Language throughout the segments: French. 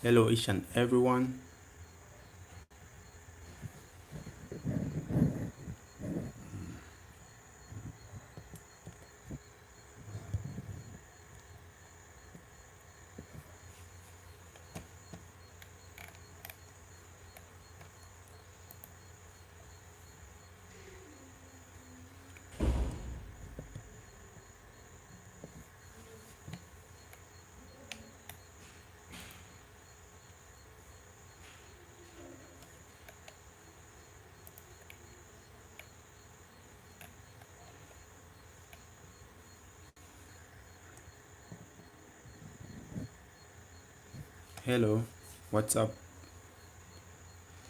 Hello each and everyone. Hello, what's up?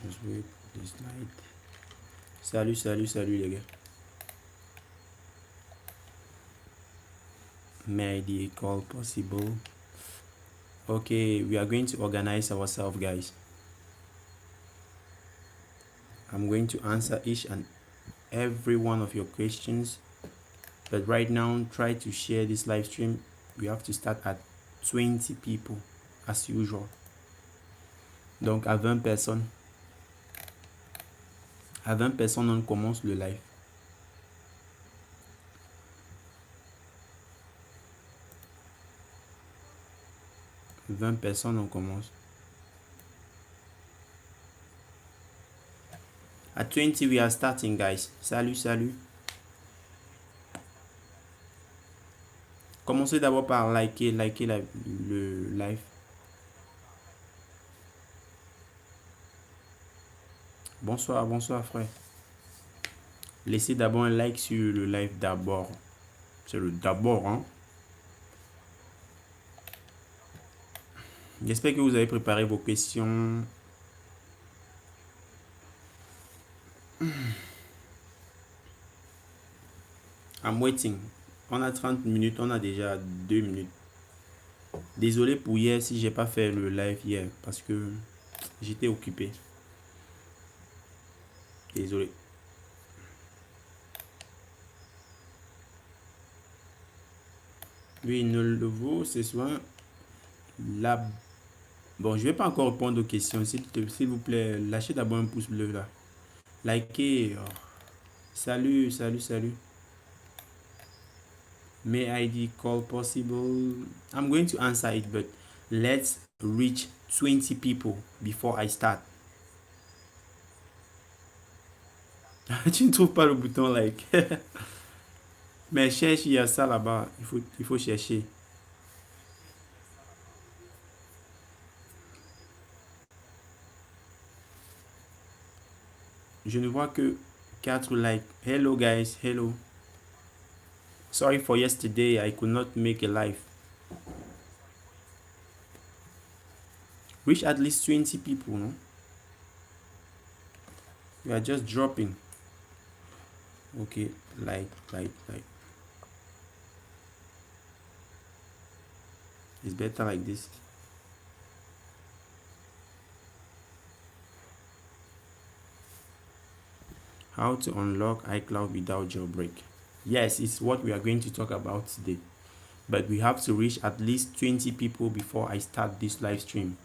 Let's wait for this night. Salut, salut, salut les gars. May the call possible. Okay, we are going to organize ourselves, guys. I'm going to answer each and every one of your questions. But right now, try to share this live stream. We have to start at 20 people, as usual. Donc, à 20 personnes. À 20 personnes, on commence le live. « 20 personnes, on commence. At 20, we are starting, guys. Salut, salut. Commencez d'abord par liker le live. Bonsoir, bonsoir, frère. Laissez d'abord un like sur le live d'abord. C'est le d'abord, hein. J'espère que vous avez préparé vos questions. I'm waiting. On a 30 minutes, on a déjà 2 minutes. Désolé pour hier si j'ai pas fait le live hier parce que j'étais occupé. Désolé. Oui, ne le vaut, c'est soit la... Bon, je vais pas encore répondre aux questions. S'il vous plaît, lâchez d'abord un pouce bleu là. Likez. Oh. Salut, salut, salut. May ID call possible? I'm going to answer it, but let's reach 20 people before I start. Tu ne trouves pas le bouton like. Mais cherche, il y a ça là-bas. Il faut chercher. Je ne vois que 4 likes. Hello guys, hello. Sorry for yesterday, I could not make a live. Reach at least 20 people, no? We are just dropping. Okay, like. It's better like this. How to unlock iCloud without jailbreak. Yes, it's what we are going to talk about today. But we have to reach at least 20 people before I start this live stream.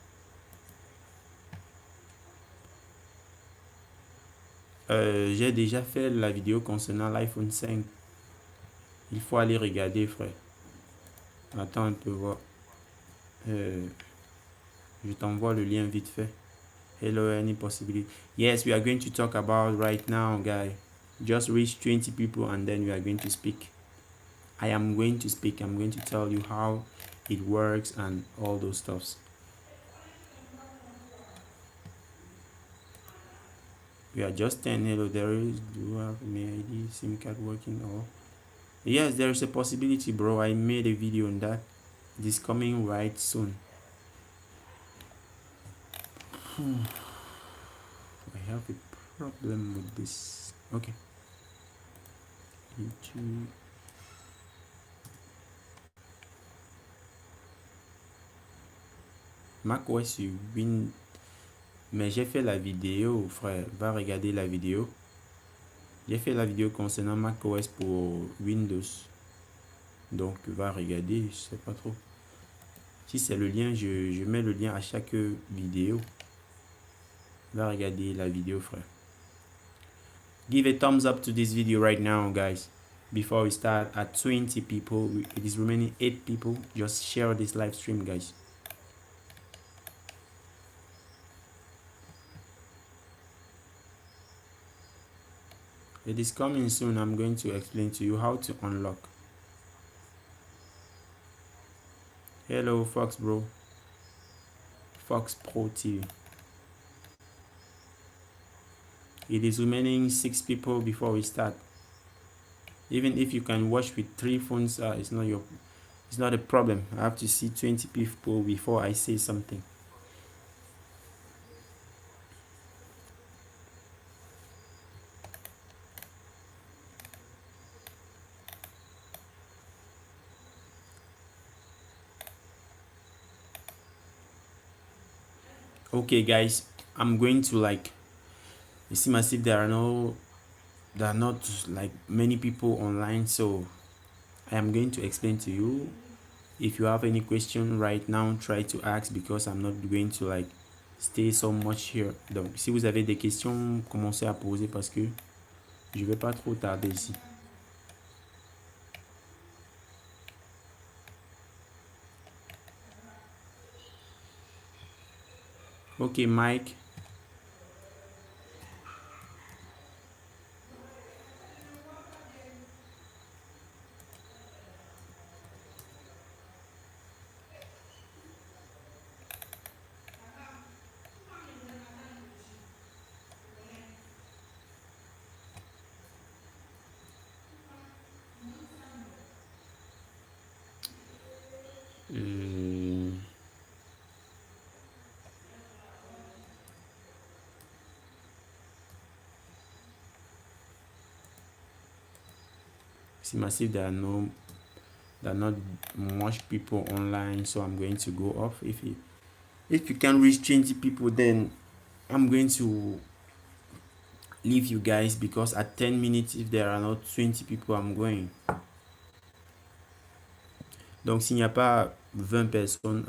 J'ai déjà fait la vidéo concernant l'iPhone 5. Il faut aller regarder, frère. Attends un peu, voir. Je t'envoie le lien vite fait. Hello, any possibility? Yes, we are going to talk about right now, guy. Just reach 20 people and then we are going to speak. I am going to speak. I'm going to tell you how it works and all those stuffs. We are just 10. Hello, there is. Do you have my ID, SIM card working? Or yes, there is a possibility, bro. I made a video on that. This coming right soon. I have a problem with this. Okay. YouTube. macOS Win. Mais j'ai fait la vidéo, frère. Va regarder la vidéo. J'ai fait la vidéo concernant macOS pour Windows. Donc, va regarder, je sais pas trop. Si c'est le lien, je mets le lien à chaque vidéo. Va regarder la vidéo, frère. Give a thumbs up to this video right now, guys. Before we start at 20 people, it is remaining 8 people. Just share this live stream, guys. It is coming soon. I'm going to explain to you how to unlock. Hello, Fox Bro. Fox Pro TV. It is remaining 6 people before we start. Even if you can watch with 3 phones, it's not a problem. I have to see 20 people before I say something. Okay, guys, I'm going to you see massive, there are not like many people online, so I am going to explain to you. If you have any question right now, try to ask, because I'm not going to stay so much here. Donc si vous avez des questions, commencez à poser, parce que je vais pas trop tarder ici. Ok, Mike. See massive, there are not much people online, so I'm going to go off. If you can reach 20 people, then I'm going to leave you guys, because at 10 minutes, if there are not 20 people, I'm going. Donc s'il n'y a pas 20 personnes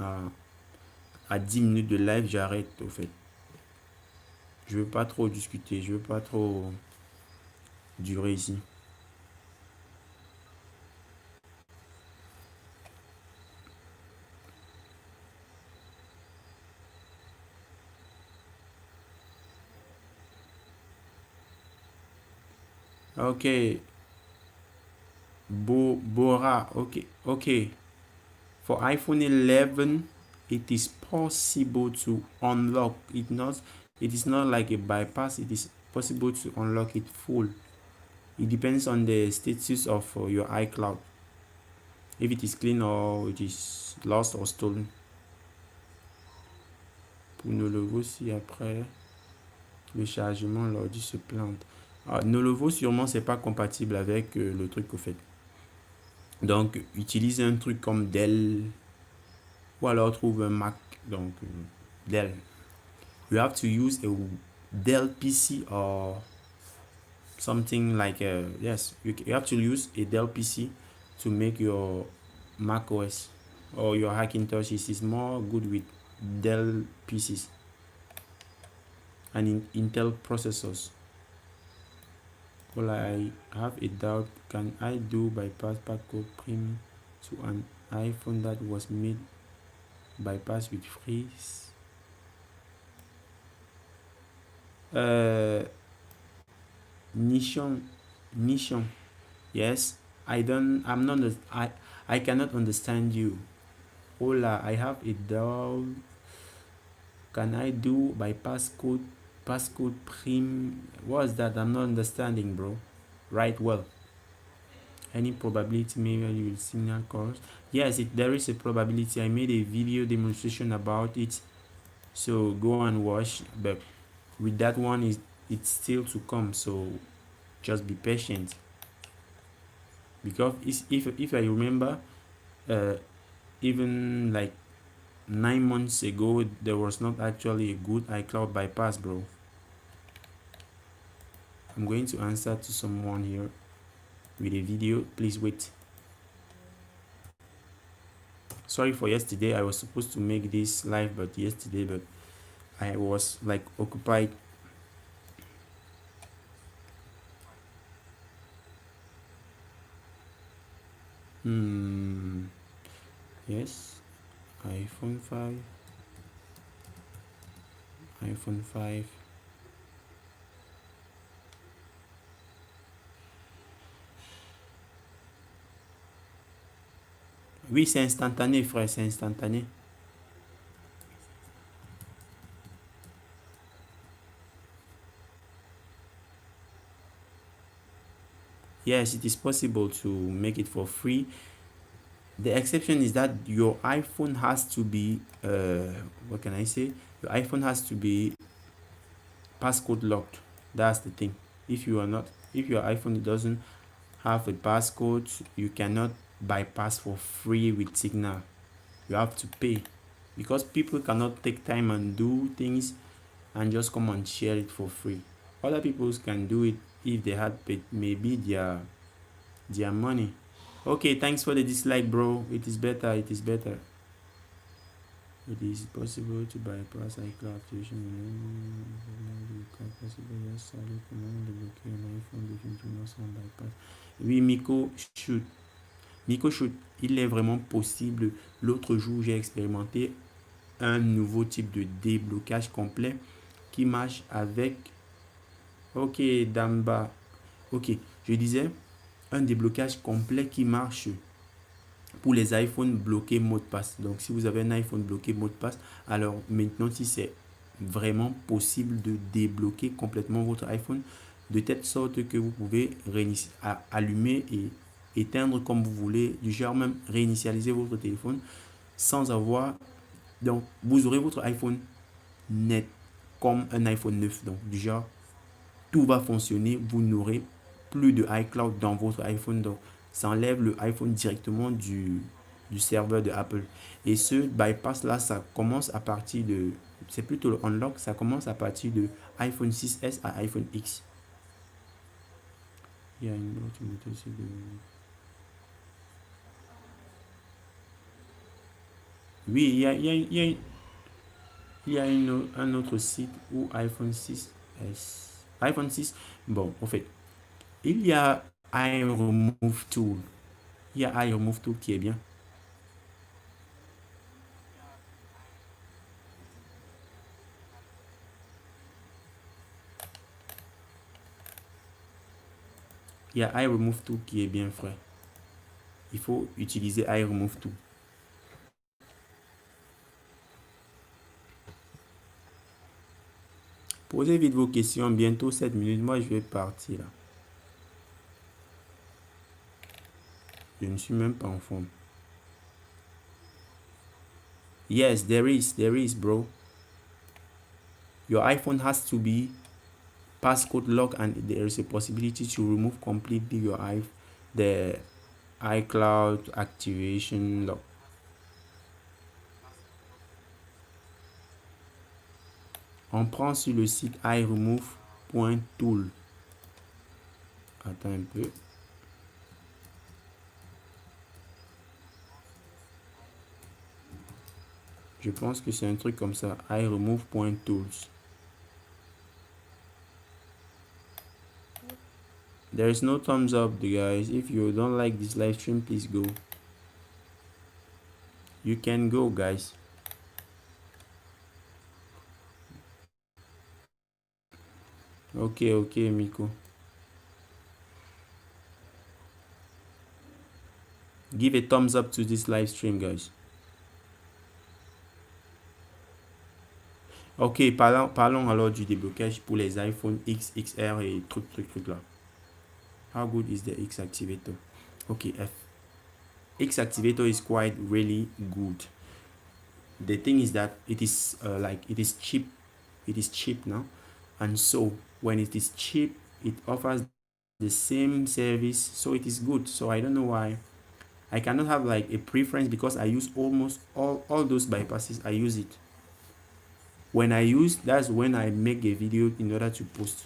à 10 minutes de live, j'arrête au fait. Je veux pas trop discuter, je veux pas trop durer ici. Okay. Bora. Okay. For iPhone 11, it is possible to unlock it. It is not like a bypass. It is possible to unlock it full. It depends on the status of your iCloud. If it is clean or it is lost or stolen. Pour Nolovo, si après le chargement, l'ordi se plante. Nolovo, sûrement, c'est pas compatible avec le truc au fait. Donc, utilise un truc comme Dell, ou alors trouve un Mac. Donc, Dell. You have to use a Dell PC or something like yes, you have to use a Dell PC to make your Mac OS or your Hackintosh. It is more good with Dell PCs and Intel processors. Well, I have a doubt. Can I do bypass passcode prim to an iPhone that was made bypass with freeze? Nishon. Yes, I cannot understand you. Hola, I have a doubt. Can I do by passcode prim? What's that? I'm not understanding, bro. Right, well. Any probability maybe you will signal calls? Yes, there is a probability. I made a video demonstration about it, so go and watch. But with that one, it's still to come, so just be patient. Because if I remember, even like 9 months ago, there was not actually a good iCloud bypass, bro. I'm going to answer to someone here with a video. Please wait. sorry for yesterday. I was supposed to make this live but yesterday, but I was like occupied. Yes, iPhone 5, iPhone 5. Oui, c'est instantané, frère, c'est instantané. Yes, it is possible to make it for free. The exception is that your iPhone has to be, what can I say? Your iPhone has to be passcode locked. That's the thing. If you are not, if your iPhone doesn't have a passcode, you cannot bypass for free with Signal. You have to pay, because people cannot take time and do things and just come and share it for free. Other people can do it if they had paid maybe their money. Okay, thanks for the dislike, bro. It is better. It is better. It is possible to bypass iCloud activation. Oui, Miko shoot. Miko shoot. Il est vraiment possible. L'autre jour, j'ai expérimenté un nouveau type de déblocage complet qui marche avec. Ok, Damba. Ok, je disais un déblocage complet qui marche pour les iPhones bloqués mot de passe. Donc, si vous avez un iPhone bloqué mot de passe, alors maintenant, si c'est vraiment possible de débloquer complètement votre iPhone de telle sorte que vous pouvez allumer et éteindre comme vous voulez, du genre même réinitialiser votre téléphone sans avoir. Donc, vous aurez votre iPhone net comme un iPhone 9. Donc, du genre, tout va fonctionner. Vous n'aurez plus de iCloud dans votre iPhone. Donc, ça enlève le iPhone directement du serveur de Apple. Et ce bypass là, ça commence à partir de, c'est plutôt le unlock, ça commence à partir de iPhone 6S à iPhone X. Il y a une autre méthode, c'est de... Oui, il y a un autre site où iPhone 6S, iPhone 6, bon, en fait, il y a iRemove Tool. Il y a iRemove Tool qui est bien. Il y a iRemove Tool qui est bien, frère. Il faut utiliser iRemove Tool. Posez vite vos questions. Bientôt 7 minutes. Moi, je vais partir là. Je ne suis même pas en forme. Yes, there is, bro. Your iPhone has to be passcode lock, and there is a possibility to remove completely the iCloud activation lock. On prend sur le site iRemove.tool. Attends un peu. Je pense que c'est un truc comme ça. iRemove.tools. There is no thumbs up, guys. If you don't like this live stream, please go. You can go, guys. Okay, Miko. Give a thumbs up to this live stream, guys. Ok, parlons alors du déblocage pour les iPhone X, XR et truc là. How good is the X activator? Okay, X activator is quite really good. The thing is that it is it is cheap. It is cheap now, and so when it is cheap, it offers the same service, so it is good. So I don't know why I cannot have like a preference, because I use almost all those bypasses. I use it. When I use, that's when I make a video in order to post.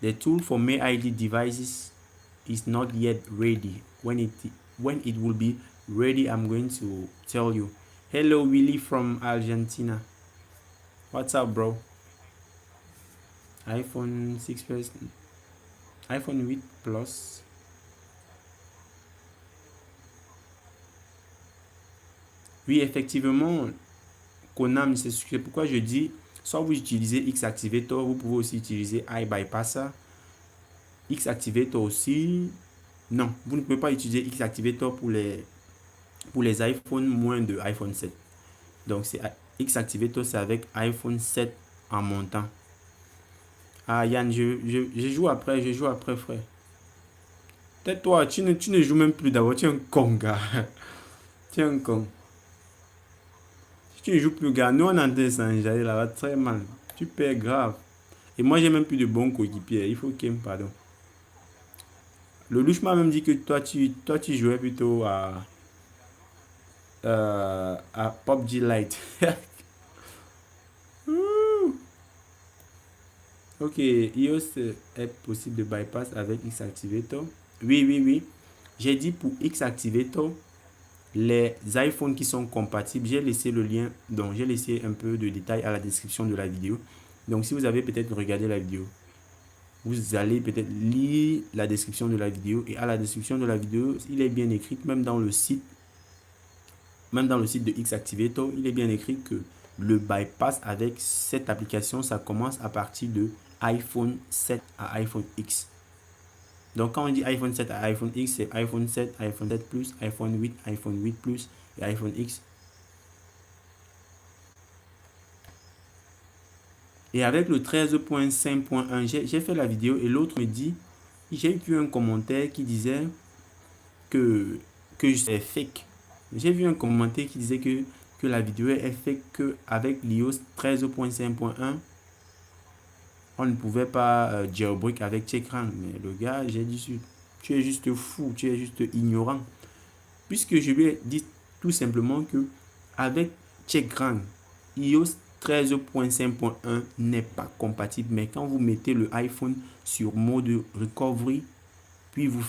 The tool for May ID devices is not yet ready. When it will be ready, I'm going to tell you. Hello, Willie from Argentina. What's up, bro? iPhone 6 Plus, iPhone 8 Plus. Oui, effectivement, Konam, c'est pourquoi je dis, soit vous utilisez X-Activator, vous pouvez aussi utiliser iBypasser. X-Activator aussi, non, vous ne pouvez pas utiliser X-Activator pour les iPhones moins de iPhone 7. Donc, X-Activator, c'est avec iPhone 7 en montant. Ah, Yann, je joue après, frère. Peut-être toi, tu ne joues même plus d'abord, tu es un con, gars. Tu es un con. Si tu ne joues plus, gars, nous on entend ça, j'allais là-bas très mal. Tu perds grave. Et moi, j'ai même plus de bons coéquipiers. Il faut qu'il me pardonne. Le louche m'a même dit que toi, tu jouais plutôt à PUBG Lite. Ok, iOS est possible de bypass avec X-Activator. Oui, oui, oui. J'ai dit pour X-Activator, les iPhones qui sont compatibles, j'ai laissé le lien, donc j'ai laissé un peu de détails à la description de la vidéo. Donc si vous avez peut-être regardé la vidéo, vous allez peut-être lire la description de la vidéo. Et à la description de la vidéo, il est bien écrit, même dans le site de X-Activator, il est bien écrit que le bypass avec cette application, ça commence à partir de iPhone 7 à iPhone X. Donc quand on dit iPhone 7 à iPhone X, c'est iPhone 7, iPhone 7 Plus, iPhone 8, iPhone 8 Plus et iPhone X. Et avec le 13.5.1, j'ai fait la vidéo et l'autre me dit, j'ai vu un commentaire qui disait que c'est fake. J'ai vu un commentaire qui disait que la vidéo est fake, qu'avec l'iOS 13.5.1, on ne pouvait pas jailbreak avec Checkrank. Mais le gars, j'ai dit, tu es juste fou, tu es juste ignorant. Puisque je lui ai dit tout simplement que avec Checkrank, iOS 13.5.1 n'est pas compatible. Mais quand vous mettez le iPhone sur mode recovery, puis vous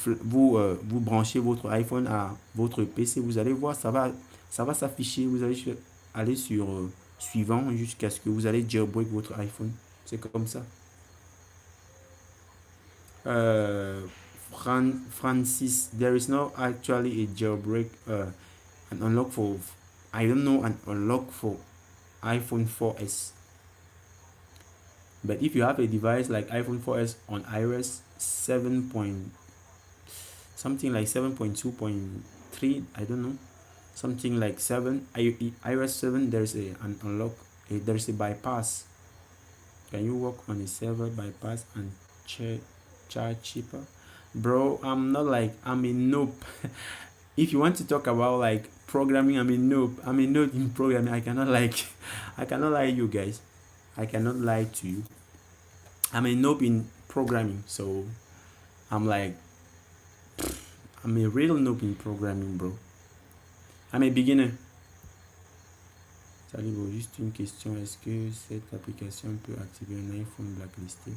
branchez votre iPhone à votre PC, vous allez voir, ça va s'afficher. Vous allez aller sur suivant jusqu'à ce que vous allez jailbreak votre iPhone. C'est comme ça. Francis, there is no actually a jailbreak, an unlock for, I don't know, an unlock for iPhone 4S. But if you have a device like iPhone 4S on iOS 7. Something like 7.2.3, I don't know, something like 7, iOS 7, there's an unlock, there's a bypass. Can you work on a server bypass and charge cheaper? Bro, I'm not like, I'm a noob. If you want to talk about like programming, I'm a noob in programming. I cannot lie you guys. I cannot lie to you. I'm a noob in programming, so I'm like, I'm a real noob in programming, bro. I'm a beginner. Salut, bro. Juste une question. Est-ce que cette application peut activer un iPhone blacklisté?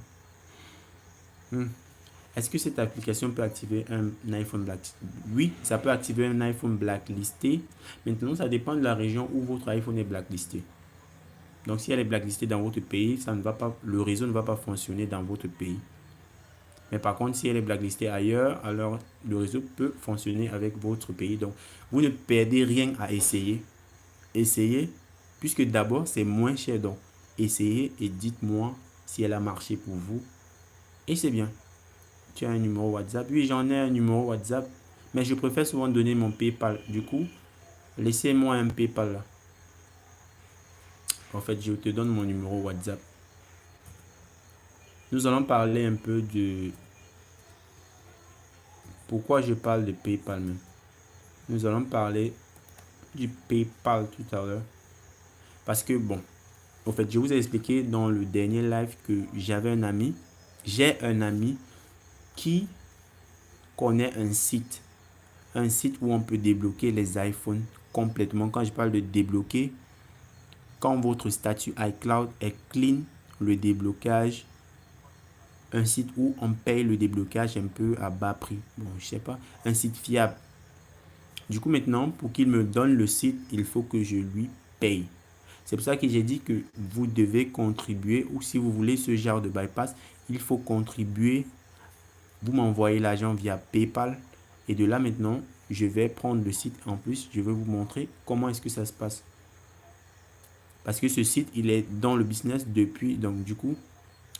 Est-ce que cette application peut activer un iPhone blacklisté? Oui, ça peut activer un iPhone blacklisté. Maintenant, ça dépend de la région où votre iPhone est blacklisté. Donc, si elle est blacklistée dans votre pays, ça ne va pas, le réseau ne va pas fonctionner dans votre pays. Mais par contre, si elle est blacklistée ailleurs, alors le réseau peut fonctionner avec votre pays. Donc, vous ne perdez rien à essayer. Essayez, puisque d'abord, c'est moins cher. Donc, essayez et dites-moi si elle a marché pour vous. Et c'est bien. Tu as un numéro WhatsApp? Oui, j'en ai un numéro WhatsApp. Mais je préfère souvent donner mon PayPal. Du coup, laissez-moi un PayPal là. En fait, je te donne mon numéro WhatsApp. Nous allons parler un peu de... Pourquoi je parle de PayPal même? Nous allons parler du PayPal tout à l'heure. Parce que bon, en fait, je vous ai expliqué dans le dernier live que j'avais un ami. J'ai un ami qui connaît un site. Un site où on peut débloquer les iPhones complètement. Quand je parle de débloquer, quand votre statut iCloud est clean, le déblocage un site où on paye le déblocage un peu à bas prix. Bon, je sais pas, un site fiable. Du coup, maintenant, pour qu'il me donne le site, il faut que je lui paye. C'est pour ça que j'ai dit que vous devez contribuer, ou si vous voulez ce genre de bypass, il faut contribuer. Vous m'envoyez l'argent via PayPal. Et de là maintenant, je vais prendre le site en plus. Je vais vous montrer comment est-ce que ça se passe. Parce que ce site, il est dans le business depuis. Donc, du coup,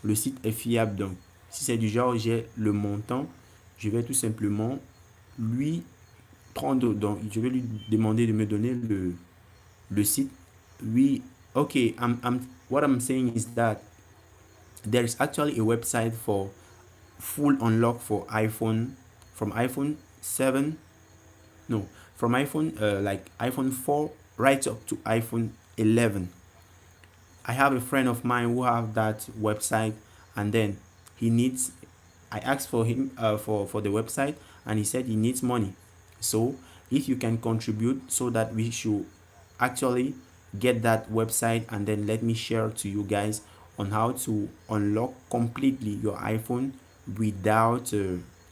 le site est fiable. Donc, si c'est du genre, j'ai le montant, je vais tout simplement lui prendre. Donc, je vais lui demander de me donner le site. Oui, ok. What I'm saying is that there's actually a website for full unlock for iPhone from iPhone 7. No, from iPhone like iPhone 4 right up to iPhone 11. I have a friend of mine who have that website, and then he needs. I asked for him for the website, and he said he needs money. So if you can contribute, so that we should actually get that website, and then let me share to you guys on how to unlock completely your iPhone without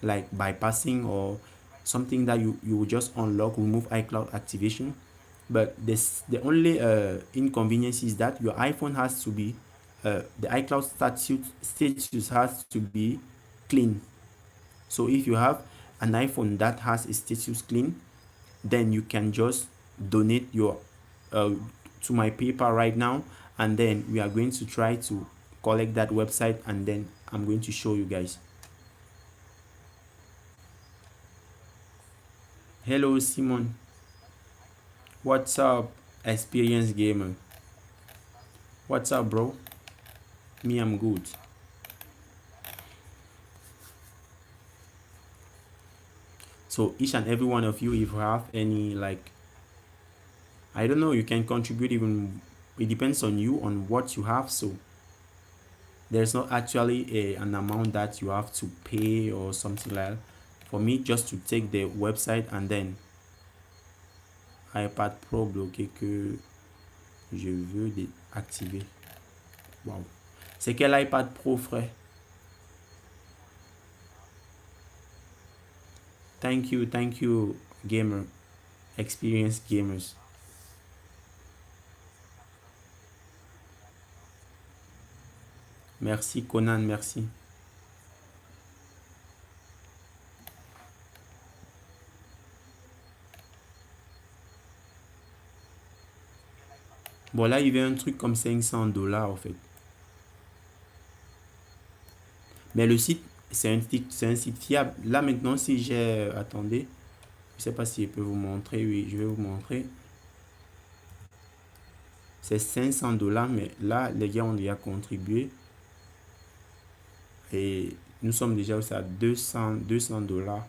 like bypassing or something that you will just unlock, remove iCloud activation. But the only inconvenience is that your iPhone has to be the iCloud status has to be clean. So if you have an iPhone that has a status clean, then you can just donate your to my PayPal right now, and then we are going to try to collect that website, and then I'm going to show you guys. Hello Simon, what's up experienced gamer? What's up bro? Me, I'm good. So each and every one of you, if you have any, like, I don't know, you can contribute. Even it depends on you on what you have. So there's not actually an amount that you have to pay or something like that. For me, just to take the website, and then iPad Pro bloqué que je veux activer. Wow. C'est quel iPad Pro, frère? Thank you, gamer, experienced gamers. Merci Conan, merci. Bon, là, il y avait un truc comme 500 $ en fait. Mais le site, c'est un site fiable. Là, maintenant, si j'ai... attendez. Je sais pas si je peux vous montrer. Oui, je vais vous montrer. C'est 500 $, mais là, les gars ont déjà contribué. Et nous sommes déjà aussi à 200 $.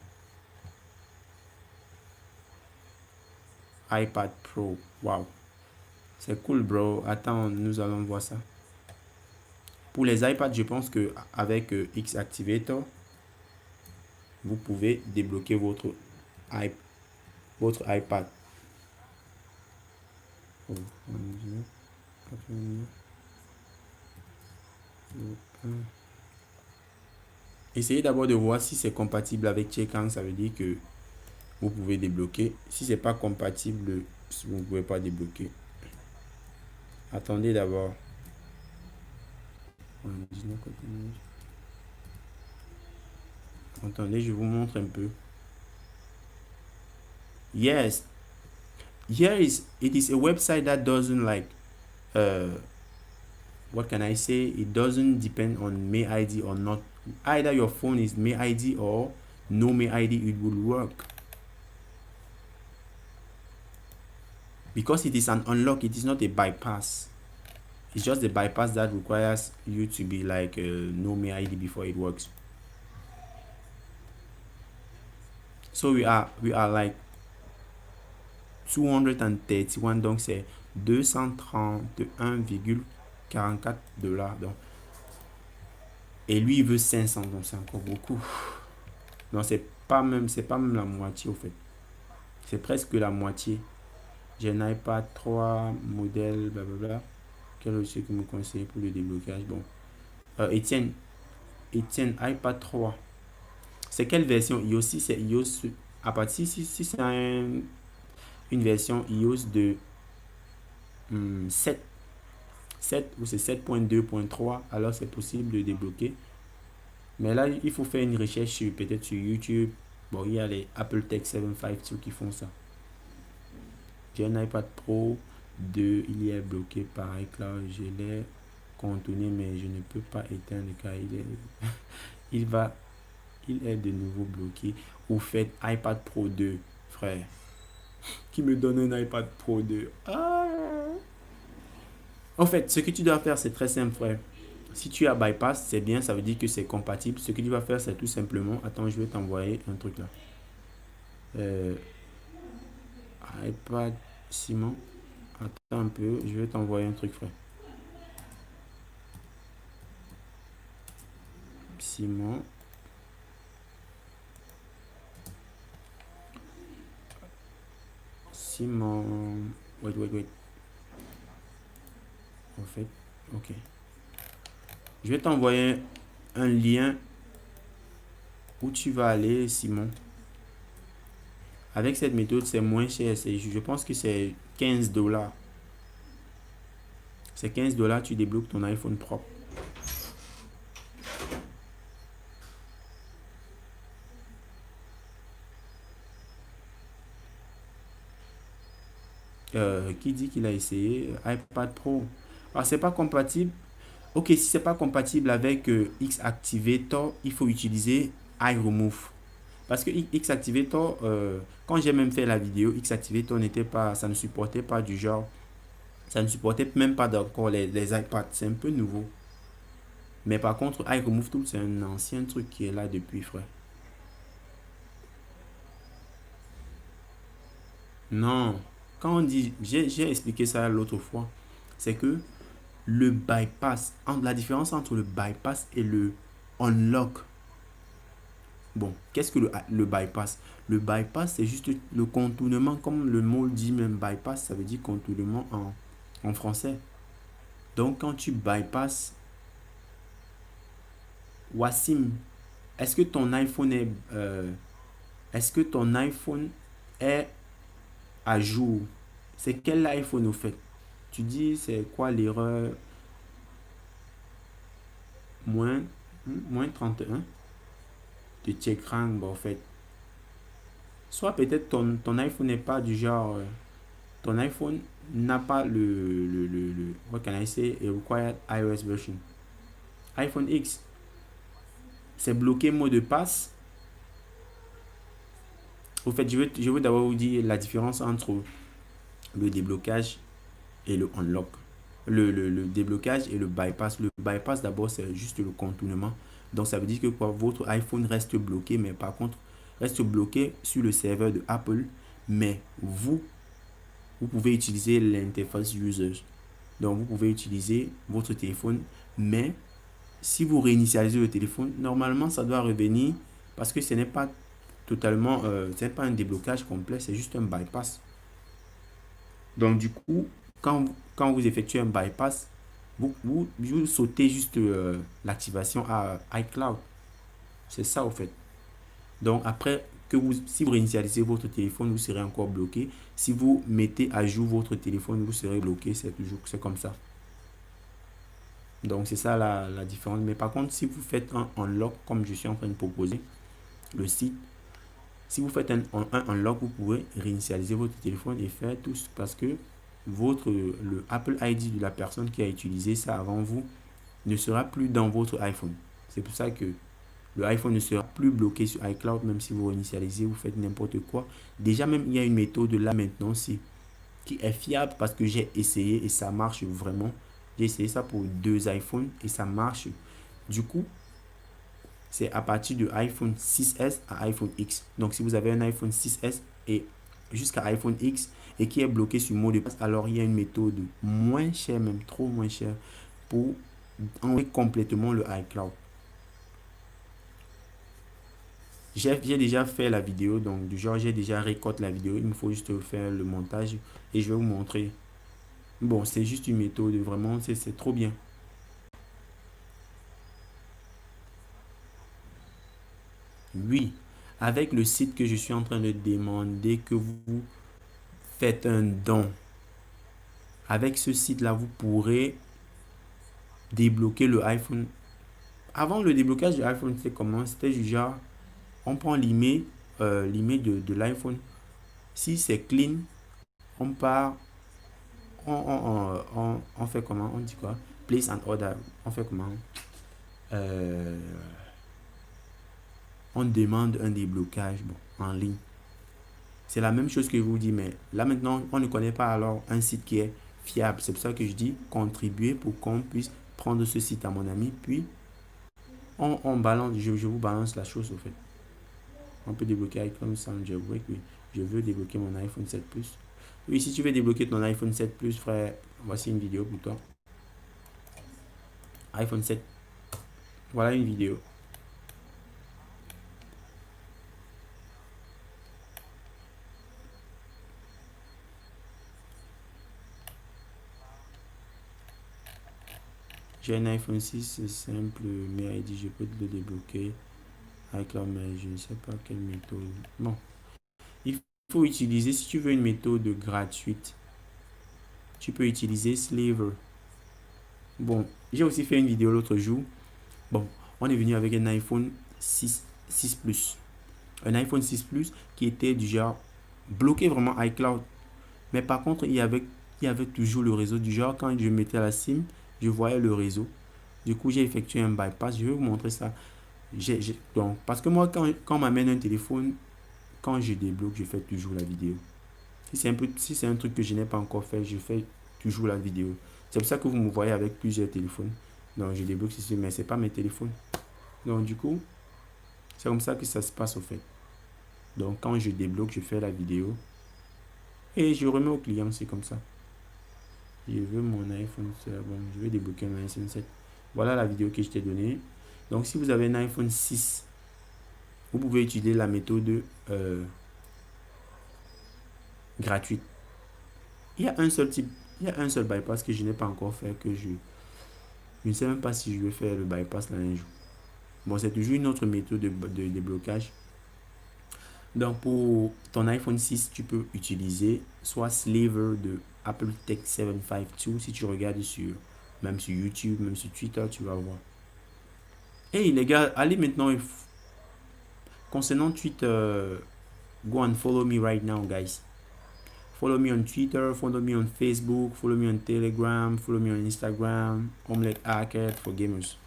iPad Pro. Wow. C'est cool, bro. Attends, nous allons voir ça. Pour les iPads, je pense que avec X Activator, vous pouvez débloquer votre iPad. Essayez d'abord de voir si c'est compatible avec Checkang, ça veut dire que vous pouvez débloquer. Si c'est pas compatible, vous ne pouvez pas débloquer. Attendez d'abord. Attendez, je vous montre un peu. Yes, it is a website that doesn't like what can I say, it doesn't depend on May ID or not. Either your phone is May ID or no May ID, it will work. Because it is an unlock, it is not a bypass. It's just a bypass that requires you to be like no May ID before it works. So we are like 231, donc c'est 231,44 $. Donc, et lui il veut 500, donc c'est encore beaucoup. Non, c'est pas même la moitié au fait. C'est presque la moitié. J'ai un iPad 3 modèle blablabla. Quel est ce que vous me conseillez pour le déblocage? Bon, Étienne, Etienne, iPad 3. C'est quelle version iOS? Si c'est iOS, à partir si c'est une version iOS de 7, 7 ou c'est 7.2.3, alors c'est possible de débloquer. Mais là, il faut faire une recherche peut-être sur YouTube. Bon, il y a les Apple Tech 752 qui font ça. J'ai un iPad Pro 2, il est bloqué par iCloud. Je l'ai contourné, mais je ne peux pas éteindre car il est de nouveau bloqué. Ou faites iPad Pro 2, frère. Qui me donne un iPad Pro 2? Ah! En fait, ce que tu dois faire, c'est très simple, frère. Si tu as bypass, c'est bien, ça veut dire que c'est compatible. Ce que tu vas faire, c'est tout simplement. Attends, je vais t'envoyer un truc là. Euh, iPad Simon. Attends un peu, je vais t'envoyer un truc, frère. Simon. Simon. Wait. En fait, ok. Je vais t'envoyer un lien où tu vas aller, Simon. Avec cette méthode, c'est moins cher. Je pense que c'est 15 $. C'est 15 $, tu débloques ton iPhone propre. Qui dit qu'il a essayé iPad Pro? Ah, c'est pas compatible. Ok, si c'est pas compatible avec X-Activator, il faut utiliser iRemove. Parce que X-Activator, quand j'ai même fait la vidéo, X-Activator n'était pas, ça ne supportait pas du genre, ça ne supportait même pas encore les iPads. C'est un peu nouveau. Mais par contre, iRemove Tool, c'est un ancien truc qui est là depuis, frère. Non. Quand on dit, j'ai expliqué ça l'autre fois, c'est que le bypass, la différence entre le bypass et le unlock. Bon, qu'est-ce que le bypass? Le bypass, c'est juste le contournement, comme le mot dit même bypass, ça veut dire contournement en français. Donc, quand tu bypasses, Wassim, est-ce que ton iPhone est-ce que ton iPhone est à jour? C'est quel iPhone au fait? Tu dis, c'est quoi l'erreur? Moins, moins 31 de Tchekran, bon, en fait. Soit peut-être ton iPhone n'est pas du genre. Ton iPhone n'a pas what can I say, a required iOS version. iPhone X, c'est bloqué mot de passe. Au fait, je veux d'abord vous dire la différence entre le déblocage et le unlock. Le déblocage et le bypass. Le bypass, d'abord, c'est juste le contournement. Donc, ça veut dire que quoi, votre iPhone reste bloqué, mais par contre, reste bloqué sur le serveur de Apple. Mais vous pouvez utiliser l'interface user. Donc, vous pouvez utiliser votre téléphone, mais si vous réinitialisez le téléphone, normalement, ça doit revenir parce que ce n'est pas totalement, ce n'est pas un déblocage complet, c'est juste un bypass. Donc, du coup, quand vous effectuez un bypass, vous sautez juste l'activation à iCloud. C'est ça, au fait. Donc, après, si vous réinitialisez votre téléphone, vous serez encore bloqué. Si vous mettez à jour votre téléphone, vous serez bloqué. C'est comme ça. Donc, c'est ça la différence. Mais par contre, si vous faites un unlock, comme je suis en train de proposer, le site, si vous faites un unlock, vous pouvez réinitialiser votre téléphone et faire tout parce que le Apple ID de la personne qui a utilisé ça avant vous ne sera plus dans votre iPhone. C'est pour ça que le iPhone ne sera plus bloqué sur iCloud, même si vous réinitialisez, vous faites n'importe quoi. Déjà, même, il y a une méthode là maintenant qui est fiable parce que j'ai essayé et ça marche vraiment. J'ai essayé ça pour 2 iPhones et ça marche. Du coup, c'est à partir de iPhone 6S à iPhone X. Donc, si vous avez un iPhone 6S et jusqu'à iPhone X et qui est bloqué sur mot de passe, alors il y a une méthode moins chère, même trop moins chère, pour enlever complètement le iCloud. J'ai déjà fait la vidéo, donc du genre j'ai déjà récolté la vidéo, il me faut juste faire le montage et je vais vous montrer. Bon, c'est juste une méthode, vraiment, c'est trop bien. Oui, avec le site que je suis en train de demander que vous faites un don. Avec ce site-là, vous pourrez débloquer le iPhone. Avant, le déblocage de l'iPhone, c'était comment? C'était du genre, on prend l'email de l'iPhone. Si c'est clean, on part, on fait comment? On dit quoi? Place an order. On fait comment? Euh, on demande un déblocage en ligne. C'est la même chose que je vous dis, mais là maintenant, on ne connaît pas alors un site qui est fiable. C'est pour ça que je dis contribuer pour qu'on puisse prendre ce site à mon ami, puis on balance, je vous balance la chose au fait. On peut débloquer iCloud sans jailbreak, oui. Je veux débloquer mon iPhone 7 Plus. Oui, si tu veux débloquer ton iPhone 7 Plus, frère, voici une vidéo pour toi. iPhone 7. Voilà une vidéo. J'ai un iPhone 6, c'est simple, mais il dit je peux le débloquer iCloud, mais je ne sais pas quelle méthode. Bon, il faut utiliser, si tu veux une méthode gratuite, tu peux utiliser Sliver. Bon, j'ai aussi fait une vidéo l'autre jour. Bon, on est venu avec un iPhone 6 Plus. Un iPhone 6 Plus qui était du genre bloqué vraiment iCloud. Mais par contre, il y avait toujours le réseau du genre, quand je mettais la SIM, je voyais le réseau. Du coup, j'ai effectué un bypass. Je vais vous montrer ça. Donc, parce que moi, quand on m'amène un téléphone, quand je débloque, je fais toujours la vidéo. Si c'est un truc que je n'ai pas encore fait, je fais toujours la vidéo. C'est pour ça que vous me voyez avec plusieurs téléphones. Donc, je débloque ceci, mais ce n'est pas mes téléphones. Donc, du coup, c'est comme ça que ça se passe au fait. Donc, quand je débloque, je fais la vidéo. Et je remets au client, c'est comme ça. Je veux mon iPhone, bon, je vais débloquer mon iPhone 7. Voilà la vidéo que je t'ai donnée. Donc, si vous avez un iPhone 6, vous pouvez utiliser la méthode gratuite. Il y a un seul type, il y a un seul bypass que je n'ai pas encore fait, que je ne sais même pas si je vais faire le bypass là un jour. Bon, c'est toujours une autre méthode de déblocage. Donc, pour ton iPhone 6, tu peux utiliser soit Sliver de Apple Tech 752. Si tu regardes même sur YouTube, même sur Twitter, tu vas voir. Hey les gars, allez maintenant, concernant Twitter, go and follow me right now, guys. Follow me on Twitter, follow me on Facebook, follow me on Telegram, follow me on Instagram, Omelette Arcade for Gamers.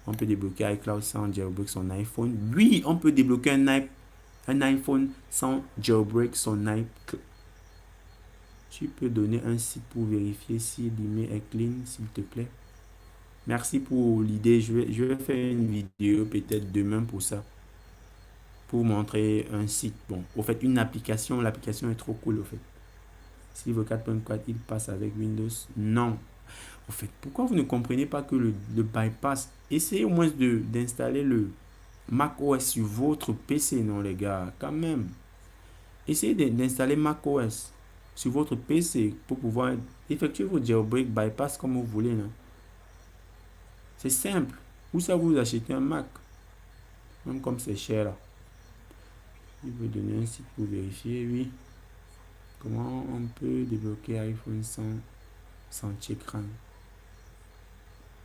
On peut débloquer iCloud sans jailbreak son iPhone. Oui, on peut débloquer un iPhone sans jailbreak son iCloud. Tu peux donner un site pour vérifier si l'email est clean, s'il te plaît. Merci pour l'idée. Je vais faire une vidéo peut-être demain pour ça. Pour montrer un site. Bon, au fait, une application. L'application est trop cool, au fait. Silver 4.4, il passe avec Windows. Non. Au fait, pourquoi vous ne comprenez pas que le bypass, essayez au moins d'installer le macOS sur votre PC, non, les gars, quand même. Essayez d'installer macOS sur votre PC pour pouvoir effectuer vos jailbreak bypass comme vous voulez. C'est simple. Ou ça vous achetez un Mac. Même comme c'est cher là. Il veut donner un site pour vérifier, oui. Comment on peut débloquer iPhone sans écran?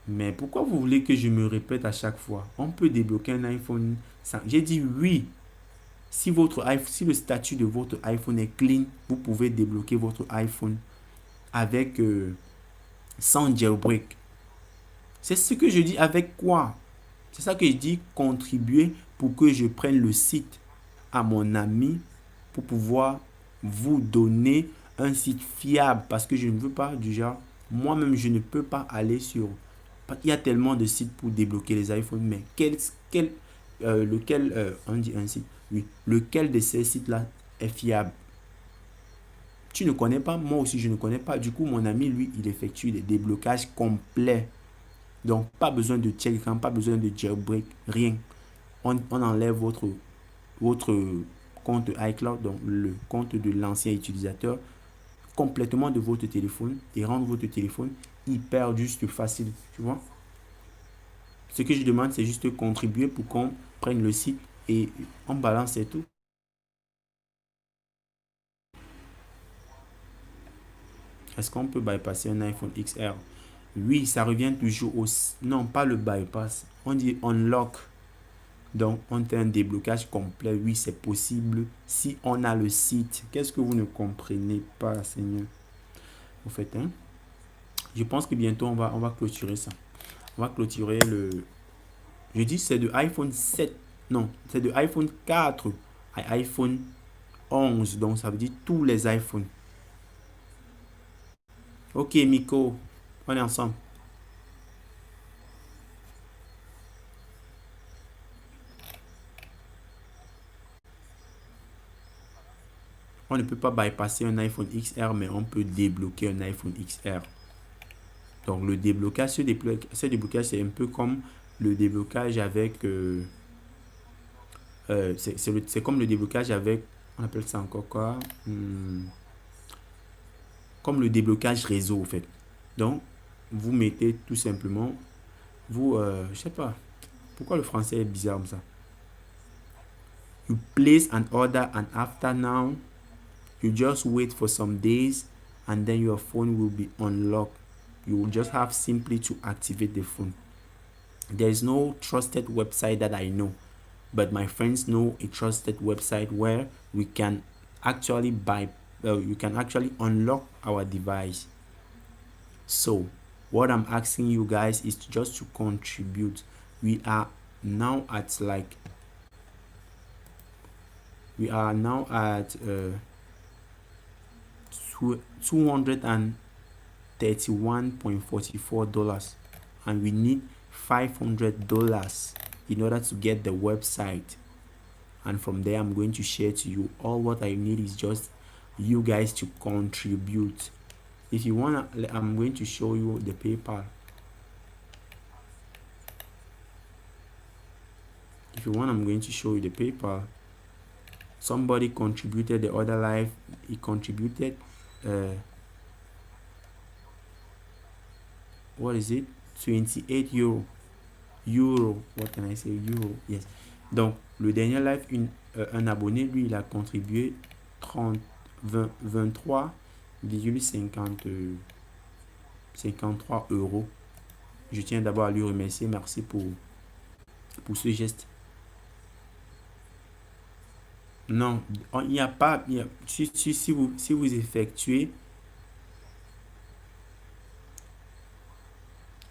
Mais pourquoi vous voulez que je me répète à chaque fois? On peut débloquer un iPhone sans... J'ai dit oui. Si le statut de votre iPhone est clean, vous pouvez débloquer votre iPhone avec sans jailbreak. C'est ce que je dis avec quoi? C'est ça que je dis contribuer pour que je prenne le site à mon ami pour pouvoir vous donner un site fiable parce que je ne veux pas du genre moi-même je ne peux pas aller sur il y a tellement de sites pour débloquer les iPhones mais lequel on dit un site oui lequel de ces sites là est fiable. Tu ne connais pas, moi aussi je ne connais pas, du coup mon ami lui il effectue des déblocages complets. Donc pas besoin de check, pas besoin de jailbreak, rien. On enlève votre compte iCloud, donc le compte de l'ancien utilisateur, complètement de votre téléphone et rendre votre téléphone hyper juste facile. Tu vois? Ce que je demande, c'est juste contribuer pour qu'on prenne le site et on balance et tout. Est-ce qu'on peut bypasser un iPhone XR? Oui, ça revient toujours au... Non, pas le bypass. On dit unlock. Donc, on fait un déblocage complet. Oui, c'est possible si on a le site. Qu'est-ce que vous ne comprenez pas, Seigneur? Vous faites, hein? Je pense que bientôt, on va clôturer ça. On va clôturer le... Je dis c'est de iPhone 7. Non, c'est de iPhone 4 à iPhone 11. Donc, ça veut dire tous les iPhones. Ok, Miko, on est ensemble. On ne peut pas bypasser un iPhone XR, mais on peut débloquer un iPhone XR. Donc, le déblocage, ce déblocage, c'est un peu comme le déblocage avec... c'est comme le déblocage avec... On appelle ça encore quoi? Comme le déblocage réseau, en fait. Donc, vous mettez tout simplement... Vous, je sais pas. Pourquoi le français est bizarre comme ça? You place an order and after now, you just wait for some days and then your phone will be unlocked. You will just have simply to activate the phone. There is no trusted website that I know, but my friends know a trusted website where we can actually you can actually unlock our device. So, what I'm asking you guys is just to contribute. We are now at like 231.44 dollars, and we need $500 in order to get the website, and from there I'm going to share to you. All what I need is just you guys to contribute. If you wanna, I'm going to show you the PayPal. If you want, I'm going to show you the PayPal. Somebody contributed the other life. He contributed what is it? 28 euro. What can I say? Euro. Yes. Donc, le dernier live, un abonné, lui, il a contribué 23,53 euros. Je tiens d'abord à lui remercier. Merci pour ce geste. Non, il n'y a pas... si vous effectuez...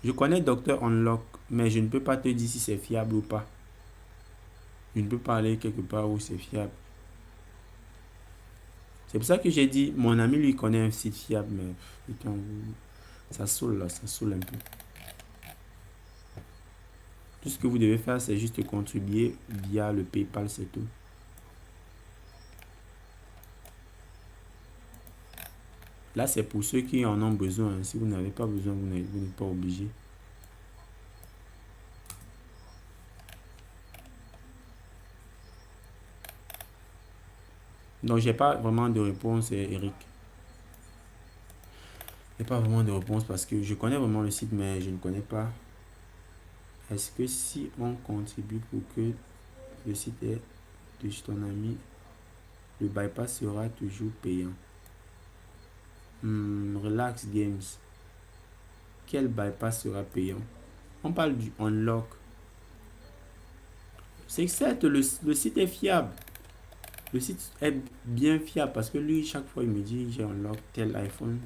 Je connais Docteur Unlock, mais je ne peux pas te dire si c'est fiable ou pas. Je ne peux pas aller quelque part où c'est fiable. C'est pour ça que j'ai dit, mon ami lui connaît un site fiable, mais putain, ça saoule là, ça saoule un peu. Tout ce que vous devez faire, c'est juste contribuer via le PayPal, c'est tout. Là, c'est pour ceux qui en ont besoin. Si vous n'avez pas besoin, vous n'êtes pas obligé. Donc, j'ai pas vraiment de réponse, Eric. J'ai pas vraiment de réponse parce que je connais vraiment le site, mais je ne connais pas. Est-ce que si on contribue pour que le site est de ton ami, le bypass sera toujours payant? Relax Games. Quel bypass sera payant? On parle du unlock. C'est certes, le site est fiable. Le site est bien fiable parce que lui, chaque fois, il me dit j'ai unlock tel iPhone,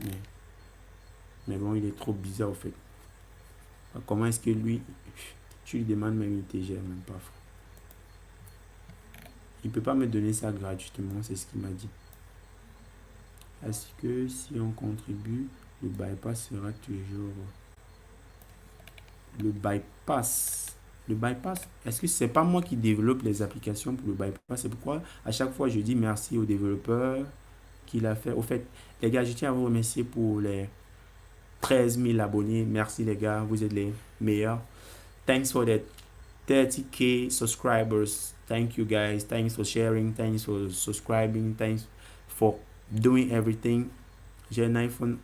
mais bon, il est trop bizarre au fait. Comment est-ce que lui, tu lui demandes même, il te gère même pas. Il peut pas me donner ça gratuitement, c'est ce qu'il m'a dit. Est-ce que si on contribue, le bypass sera toujours... Le bypass. Le bypass, est-ce que c'est pas moi qui développe les applications pour le bypass? C'est pourquoi à chaque fois je dis merci au développeur qui l'a fait. Au fait, les gars, je tiens à vous remercier pour les 13 000 abonnés. Merci les gars, vous êtes les meilleurs. Thanks for that 30K subscribers. Thank you guys. Thanks for sharing. Thanks for subscribing. Thanks for doing everything. J'ai un iPhone,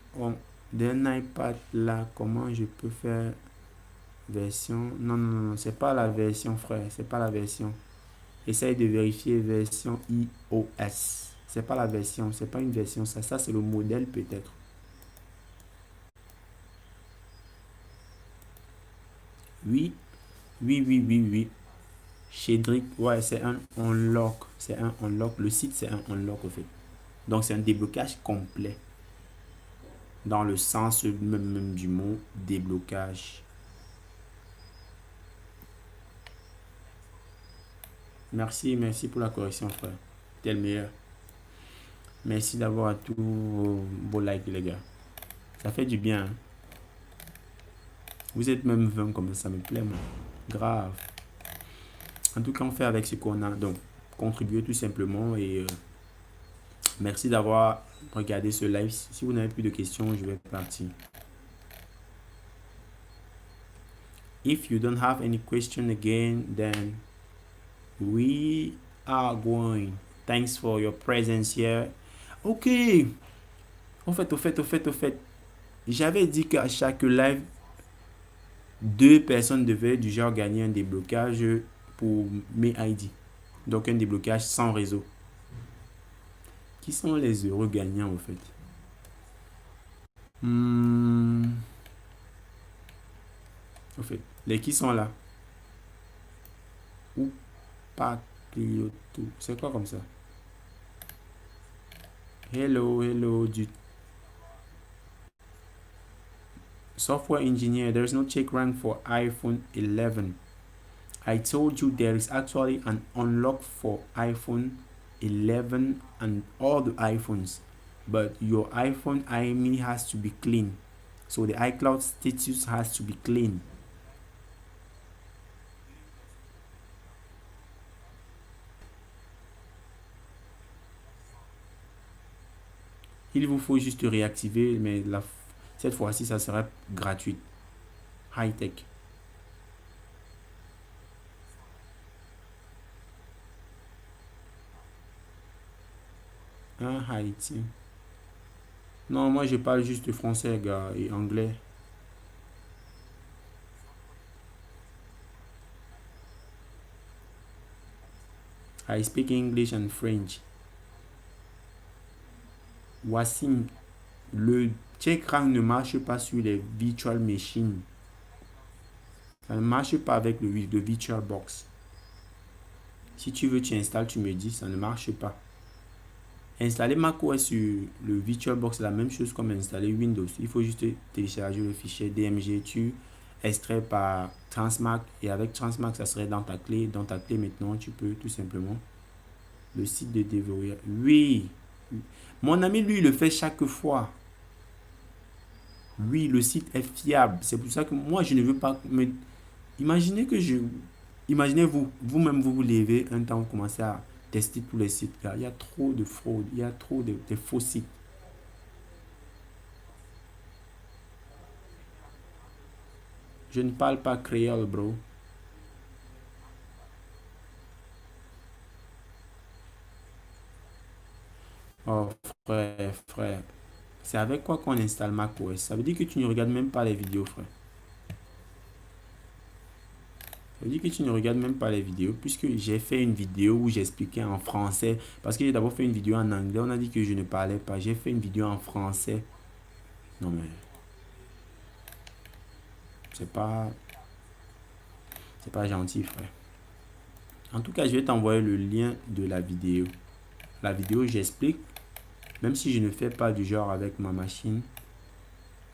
d'un iPad là. Comment je peux faire version? Non, c'est pas la version, frère. C'est pas la version. Essaye de vérifier version iOS. C'est pas la version, c'est pas une version, ça c'est le modèle peut-être. Oui, oui, oui, oui, oui. Cédric, ouais, c'est un unlock. C'est un unlock. Le site, c'est un unlock, au fait. Donc, c'est un déblocage complet. Dans le sens même du mot déblocage. Merci, merci pour la correction, frère. T'es le meilleur. Merci d'avoir à tous vos likes, les gars. Ça fait du bien, hein. Vous êtes même 20 comme ça me plaît, moi. Grave. En tout cas, on fait avec ce qu'on a. Donc, contribuer tout simplement. Et merci d'avoir regardé ce live. Si vous n'avez plus de questions, je vais partir. If you don't have any question again, then we are going. Thanks for your presence here. Ok. Au fait. J'avais dit qu'à chaque live, 2 personnes devaient du genre gagner un déblocage pour mes ID. Donc un déblocage sans réseau. Qui sont les heureux gagnants au fait? Au fait, les qui sont là? Ou Patrioto. C'est quoi comme ça? Hello, du software engineer. There is no check rank for iPhone 11. I told you there is actually an unlock for iPhone 11 and all the iPhones, but your iPhone IMEI has to be clean. So the iCloud status has to be clean. Il vous faut juste réactiver, mais cette fois-ci, ça sera gratuit. High-tech. Haïti. Non, moi je parle juste français, gars, et anglais. I speak English and French. Wassim, le check rank ne marche pas sur les virtual machines. Ça ne marche pas avec le VirtualBox. Si tu veux, tu installes, tu me dis, ça ne marche pas. Installer macOS sur le VirtualBox, c'est la même chose comme installer Windows. Il faut juste télécharger le fichier DMG, tu extrais par Transmac, et avec Transmac, ça serait dans ta clé. Dans ta clé, maintenant, tu peux tout simplement le site de déverrouiller. Oui, mon ami, lui, il le fait chaque fois. Oui, le site est fiable. C'est pour ça que moi, je ne veux pas me... Imaginez que je... Imaginez vous-même, vous levez un temps, vous commencez à tester tous les sites. Il y a trop de fraude, il y a trop de faux sites. Je ne parle pas créole, bro. Oh, frère. C'est avec quoi qu'on installe macOS? Ça veut dire que tu ne regardes même pas les vidéos, frère. Ça veut dire que tu ne regardes même pas les vidéos, puisque j'ai fait une vidéo où j'expliquais en français. Parce que j'ai d'abord fait une vidéo en anglais, on a dit que je ne parlais pas. J'ai fait une vidéo en français. Non mais, c'est pas, c'est pas gentil, frère. En tout cas, je vais t'envoyer le lien de la vidéo. La vidéo, j'explique, même si je ne fais pas du genre avec ma machine,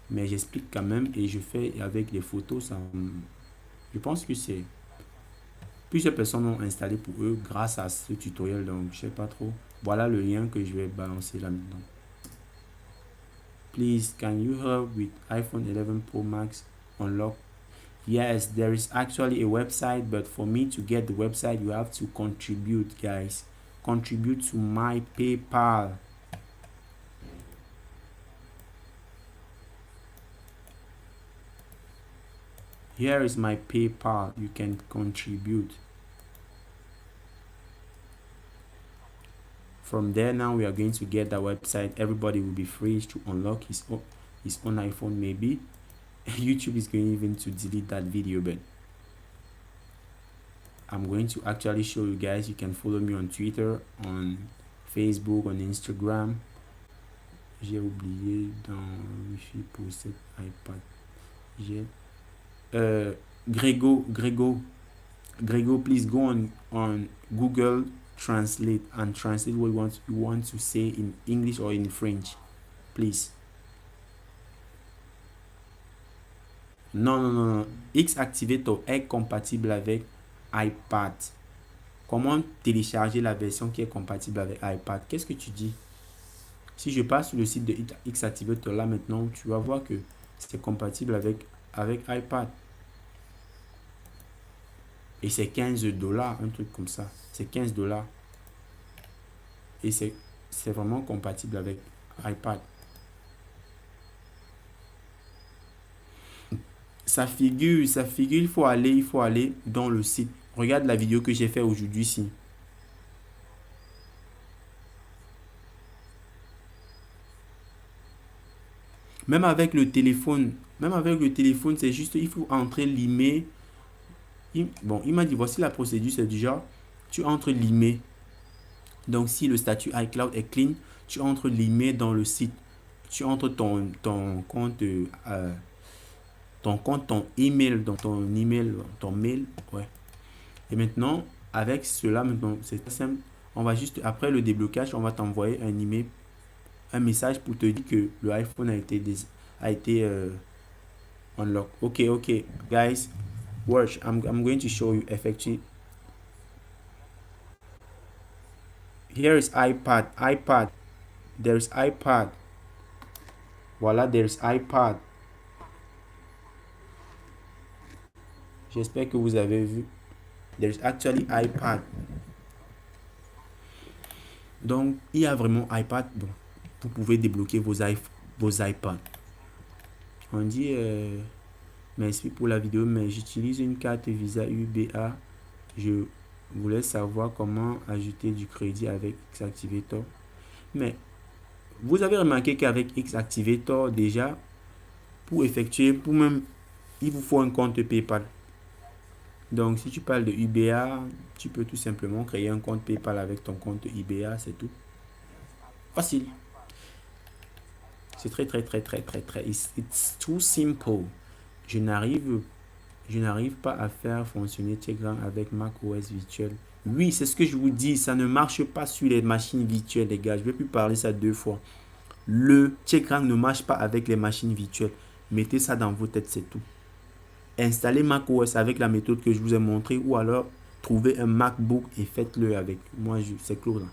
mais j'explique quand même et je fais avec les photos. Ça, je pense que c'est... Plusieurs personnes ont installé pour eux grâce à ce tutoriel, donc je sais pas trop. Voilà le lien que je vais balancer là maintenant. Please, can you help with iPhone 11 Pro Max unlock? Yes, there is actually a website, but for me to get the website, you have to contribute, guys. Contribute to my PayPal. Here is my PayPal. You can contribute. From there, now we are going to get that website. Everybody will be free to unlock his own iPhone, maybe. YouTube is going even to delete that video, but I'm going to actually show you guys. You can follow me on Twitter, on Facebook, on Instagram. J'ai oublié dans Wi-Fi pour cet iPad. J'ai Grego, please go on Google Translate and translate what you want to say in English or in French, please. Non. Xactivator est compatible avec iPad. Comment télécharger la version qui est compatible avec iPad? Qu'est-ce que tu dis? Si je passe sur le site de Xactivator là maintenant, tu vas voir que c'est compatible avec iPad. Et c'est $15, un truc comme ça. C'est $15. Et c'est vraiment compatible avec iPad. Ça figure, il faut aller dans le site. Regarde la vidéo que j'ai fait aujourd'hui ici. Même avec le téléphone, c'est juste, il faut entrer l'email. Bon, il m'a dit, voici la procédure, c'est du genre, tu entres l'email. Donc, si le statut iCloud est clean, tu entres l'email dans le site. Tu entres ton compte, ton email, dans ton email, ton mail, ouais. Et maintenant, avec cela, maintenant, c'est simple. On va juste, après le déblocage, on va t'envoyer un email, un message pour te dire que le iPhone a été unlocked. Ok, guys, watch. I'm going to show you effectively. Here is iPad. There's iPad. Voilà, there's iPad. J'espère que vous avez vu. There's actually iPad. Donc, il y a vraiment iPad. Bon, vous pouvez débloquer vos iPads. On dit merci pour la vidéo, mais j'utilise une carte Visa UBA. Je voulais savoir comment ajouter du crédit avec Xactivator. Mais vous avez remarqué qu'avec Xactivator, déjà, il vous faut un compte PayPal. Donc, si tu parles de UBA, tu peux tout simplement créer un compte PayPal avec ton compte UBA, c'est tout. Facile. C'est très. It's too simple. Je n'arrive pas à faire fonctionner Telegram avec macOS virtuel. Oui, c'est ce que je vous dis. Ça ne marche pas sur les machines virtuelles, les gars. Je ne vais plus parler ça 2 fois. Le Telegram ne marche pas avec les machines virtuelles. Mettez ça dans vos têtes, c'est tout. Installez macOS avec la méthode que je vous ai montré ou alors trouvez un MacBook et faites-le avec. Moi, c'est Claude.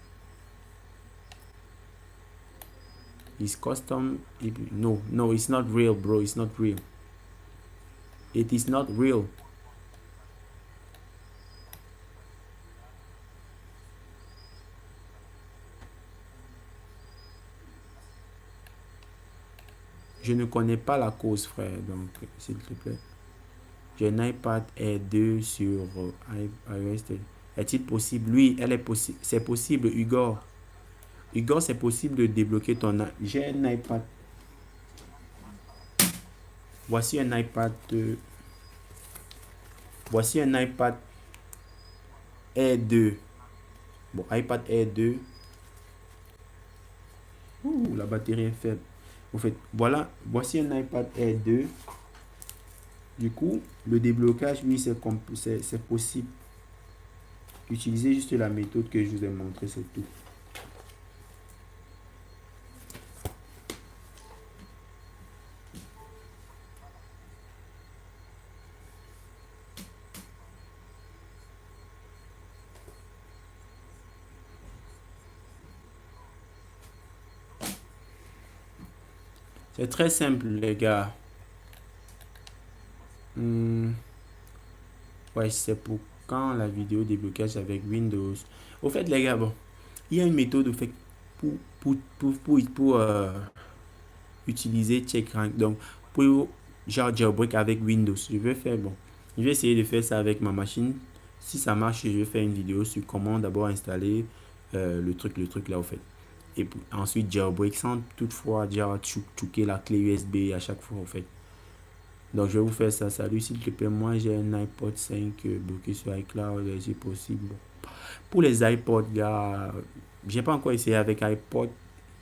It's custom. No, it's not real, bro. It's not real. It is not real. Je ne connais pas la cause, frère. Donc, s'il te plaît. J'ai un iPad Air 2 sur iOS. Est-il possible? Oui, c'est possible, Hugo. Hugo, c'est possible de débloquer ton... J'ai un iPad. Voici un iPad. Voici un iPad Air 2. Bon, iPad Air 2. La batterie est faible. En fait, voilà. Voici un iPad Air 2. Du coup, le déblocage, oui, c'est possible. Utilisez juste la méthode que je vous ai montré, c'est tout. C'est très simple, les gars. Ouais, c'est pour quand la vidéo déblocage avec Windows. Au fait, les gars, bon, il y a une méthode au fait pour utiliser CheckRank. Donc, pour genre jailbreak avec Windows, je vais essayer de faire ça avec ma machine. Si ça marche, je vais faire une vidéo sur comment d'abord installer le truc là, au fait. Et ensuite jailbreak sans toutefois déjà choquer la clé USB à chaque fois, au fait. Donc, je vais vous faire ça. Salut, s'il te plaît. Moi, j'ai un iPod 5 bloqué sur iCloud. C'est possible. Pour les iPods, gars, j'ai pas encore essayé avec iPod,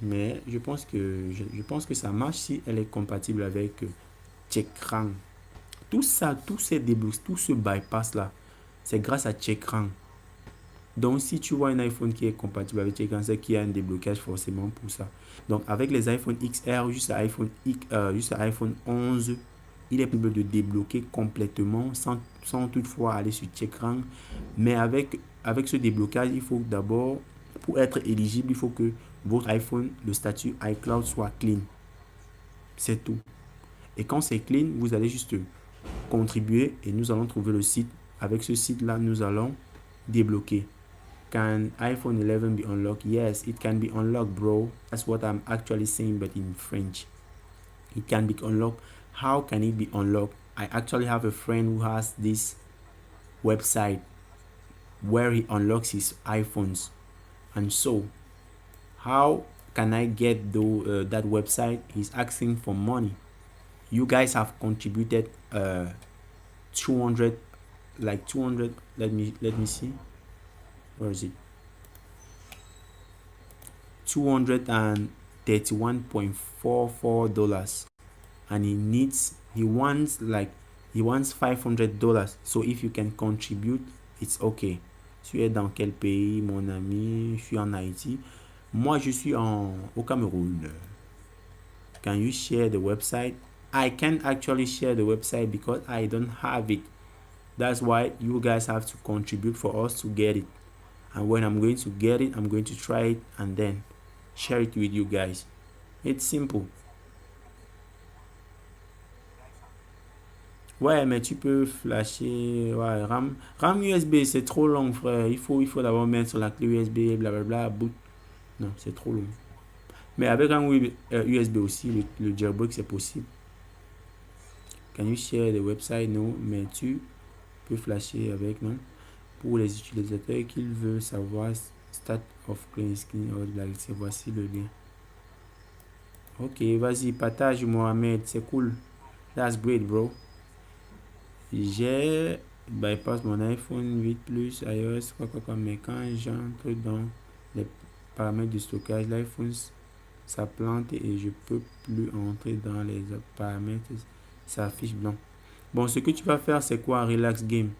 mais je pense que ça marche si elle est compatible avec Checkrank. Tout ça, tous ces déblocs, tout ce bypass là, c'est grâce à Checkrank. Donc, si tu vois un iPhone qui est compatible avec Checkrank, c'est qu'il y a un déblocage forcément pour ça. Donc, avec les iPhone XR jusqu'à iPhone 11, il est possible de débloquer complètement sans toutefois aller sur Checkrank. Mais avec ce déblocage, il faut d'abord, pour être éligible, il faut que votre iPhone, le statut iCloud soit clean. C'est tout. Et quand c'est clean, vous allez juste contribuer et nous allons trouver le site. Avec ce site-là, nous allons débloquer. Can iPhone 11 be unlocked? Yes, it can be unlocked, bro. That's what I'm actually saying, but in French. It can be unlocked. How can it be unlocked? I actually have a friend who has this website where he unlocks his iPhones. And so, how can I get that website? He's asking for money. You guys have contributed 200, like 200. Let me see. Where is it? $231.44, and he wants $500. So if you can contribute, it's okay. Tu es dans quel pays, mon ami? Je suis en Haïti. Moi, je suis au Cameroun. Can you share the website? I can't actually share the website because I don't have it. That's why you guys have to contribute for us to get it. And when I'm going to get it, I'm going to try it and then share it with you guys. It's simple. Ouais, mais tu peux flasher. Ouais, RAM USB, c'est trop long, frère. Il faut d'abord mettre la clé USB, blablabla, boot. Non, c'est trop long. Mais avec RAM USB aussi, le jailbreak, c'est possible. Can you share the website? Non, mais tu peux flasher avec, non? Pour les utilisateurs qui veulent savoir stat of clean screen, voici le lien. Ok, vas-y, partage Mohamed, c'est cool. That's great, bro. J'ai bypass mon iPhone 8 Plus, iOS, quoi, mais quand j'entre dans les paramètres de stockage, l'iPhone ça plante et je peux plus entrer dans les paramètres, ça affiche blanc. Bon, ce que tu vas faire, c'est quoi? Relax Game.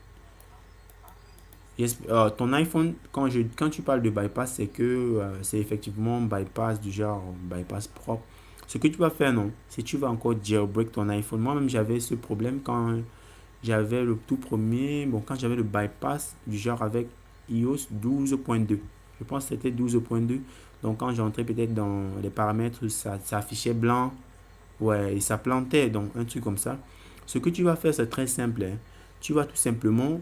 Yes, ton iPhone, quand tu parles de bypass, c'est que c'est effectivement bypass du genre bypass propre. Ce que tu vas faire, non, c'est que tu vas encore jailbreak ton iPhone. Moi-même, j'avais ce problème quand j'avais le tout premier, bon, quand j'avais le bypass du genre avec iOS 12.2. Je pense que c'était 12.2. Donc, quand j'entrais peut-être dans les paramètres, ça affichait blanc. Ouais, et ça plantait, donc un truc comme ça. Ce que tu vas faire, c'est très simple, hein. Tu vas tout simplement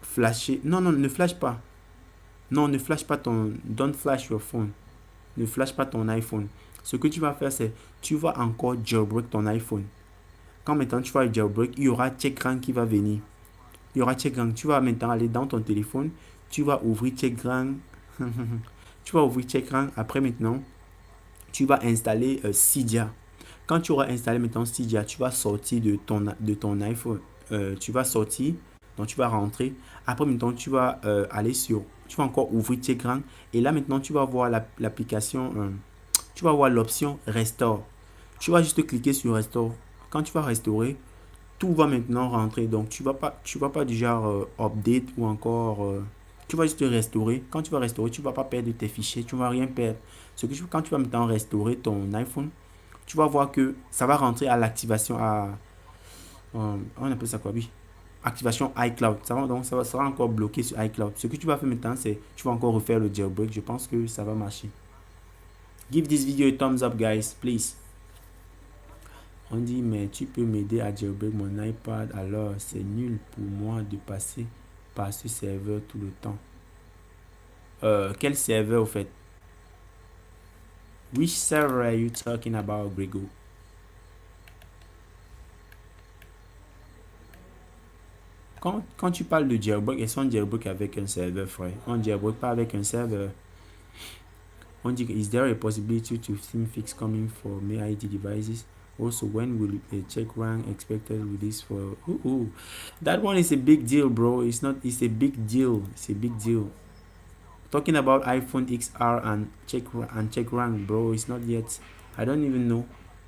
flasher. Non, ne flash pas. Non, ne flash pas Don't flash your phone. Ne flash pas ton iPhone. Ce que tu vas faire, c'est tu vas encore jailbreak ton iPhone. Quand maintenant tu vas jailbreak, il y aura Checkrank qui va venir. Il y aura Checkrank. Tu vas maintenant aller dans ton téléphone. Tu vas ouvrir Checkrank. Tu vas ouvrir Checkrank. Après maintenant, tu vas installer Cydia. Quand tu auras installé maintenant Cydia, tu vas sortir de ton iPhone. Tu vas sortir. Donc tu vas rentrer. Après maintenant, tu vas aller sur. Tu vas encore ouvrir Checkrank. Et là maintenant, tu vas voir l'application. Tu vas voir l'option Restore. Tu vas juste cliquer sur Restore. Quand tu vas restaurer, tout va maintenant rentrer. Donc tu vas pas du genre update ou encore. Tu vas juste restaurer. Quand tu vas restaurer, tu vas pas perdre tes fichiers. Tu vas rien perdre. Quand tu vas maintenant restaurer ton iPhone, tu vas voir que ça va rentrer à l'activation on appelle ça quoi, oui, activation iCloud. Donc ça sera encore bloqué sur iCloud. Ce que tu vas faire maintenant, c'est tu vas encore refaire le jailbreak. Je pense que ça va marcher. Give this video a thumbs up, guys, please. On dit, mais tu peux m'aider à jailbreak mon iPad, alors c'est nul pour moi de passer par ce serveur tout le temps. Quel serveur au fait? Which server are you talking about, Grego? Quand tu parles de jailbreak, est-ce qu'on jailbreak avec un serveur, frère? On jailbreak pas avec un serveur. On dit, is there a possibility to theme fix coming for May ID devices? Also, when will a check rank expected with this for? Ooh, that one is a big deal, bro. It's not. It's a big deal. It's a big deal. Talking about iPhone XR and check rank, bro. It's not yet. I don't even know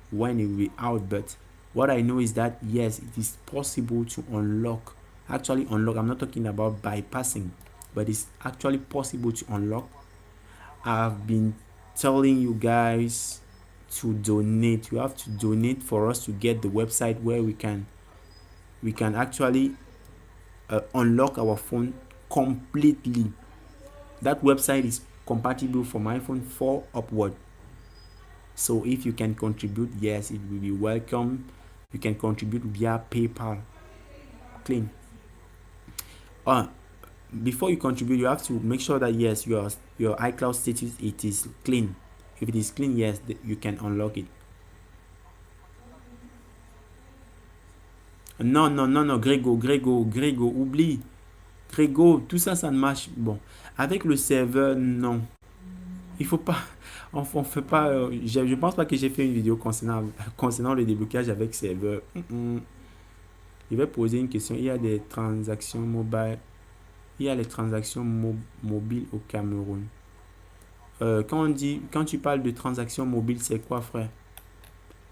when it will be out, but what I know is that yes, it is possible to unlock. Actually, unlock. I'm not talking about bypassing, but it's actually possible to unlock. I've been telling you guys to donate. You have to donate for us to get the website where we can actually unlock our phone completely. That website is compatible from iPhone 4 upward. So if you can contribute, yes, it will be welcome. You can contribute via PayPal. Clean. Before you contribute, you have to make sure that yes, your iCloud status, it is clean. If it is clean, yes, you can unlock it. Non, non, non, non, Grégo, oublie. Grégo, tout ça, ça ne marche. Bon, avec le serveur, non. Il faut pas. On fait pas. Je pense pas que j'ai fait une vidéo concernant le déblocage avec serveur. Je vais poser une question. Il y a des transactions mobiles. Il y a les transactions mobiles au Cameroun. Quand tu parles de transactions mobiles, c'est quoi, frère?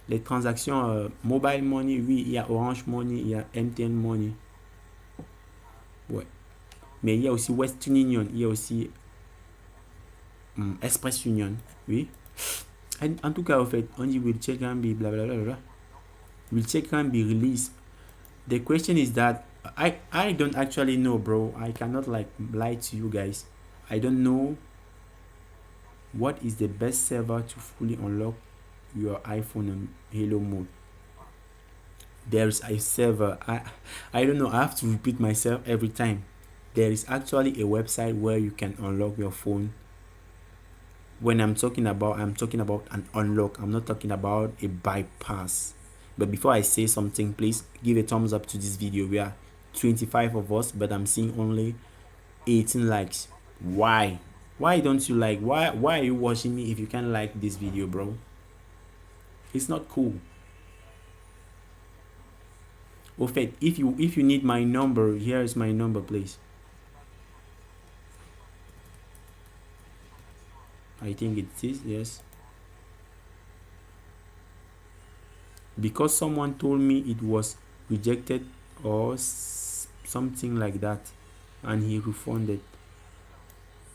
Les transactions mobile money, oui, il y a Orange Money, il y a MTN Money. Ouais. Mais il y a aussi Western Union, il y a aussi Express Union, oui. En tout cas, au fait, on dit will check and be blah blah blah blah. Will check and be released. The question is that I don't actually know, bro. I cannot like lie to you guys. I don't know what is the best server to fully unlock your iPhone on Halo mode. There's a server. I don't know. I have to repeat myself every time. There is actually a website where you can unlock your phone. When I'm talking about an unlock. I'm not talking about a bypass. But before I say something, please give a thumbs up to this video. We are 25 of us, but I'm seeing only 18 likes. Why don't you like? Why are you watching me if you can't like this video, bro? It's not cool. Au fait, if you need my number, here is my number, please. I think it is, yes. Because someone told me it was rejected or something like that, and he refunded.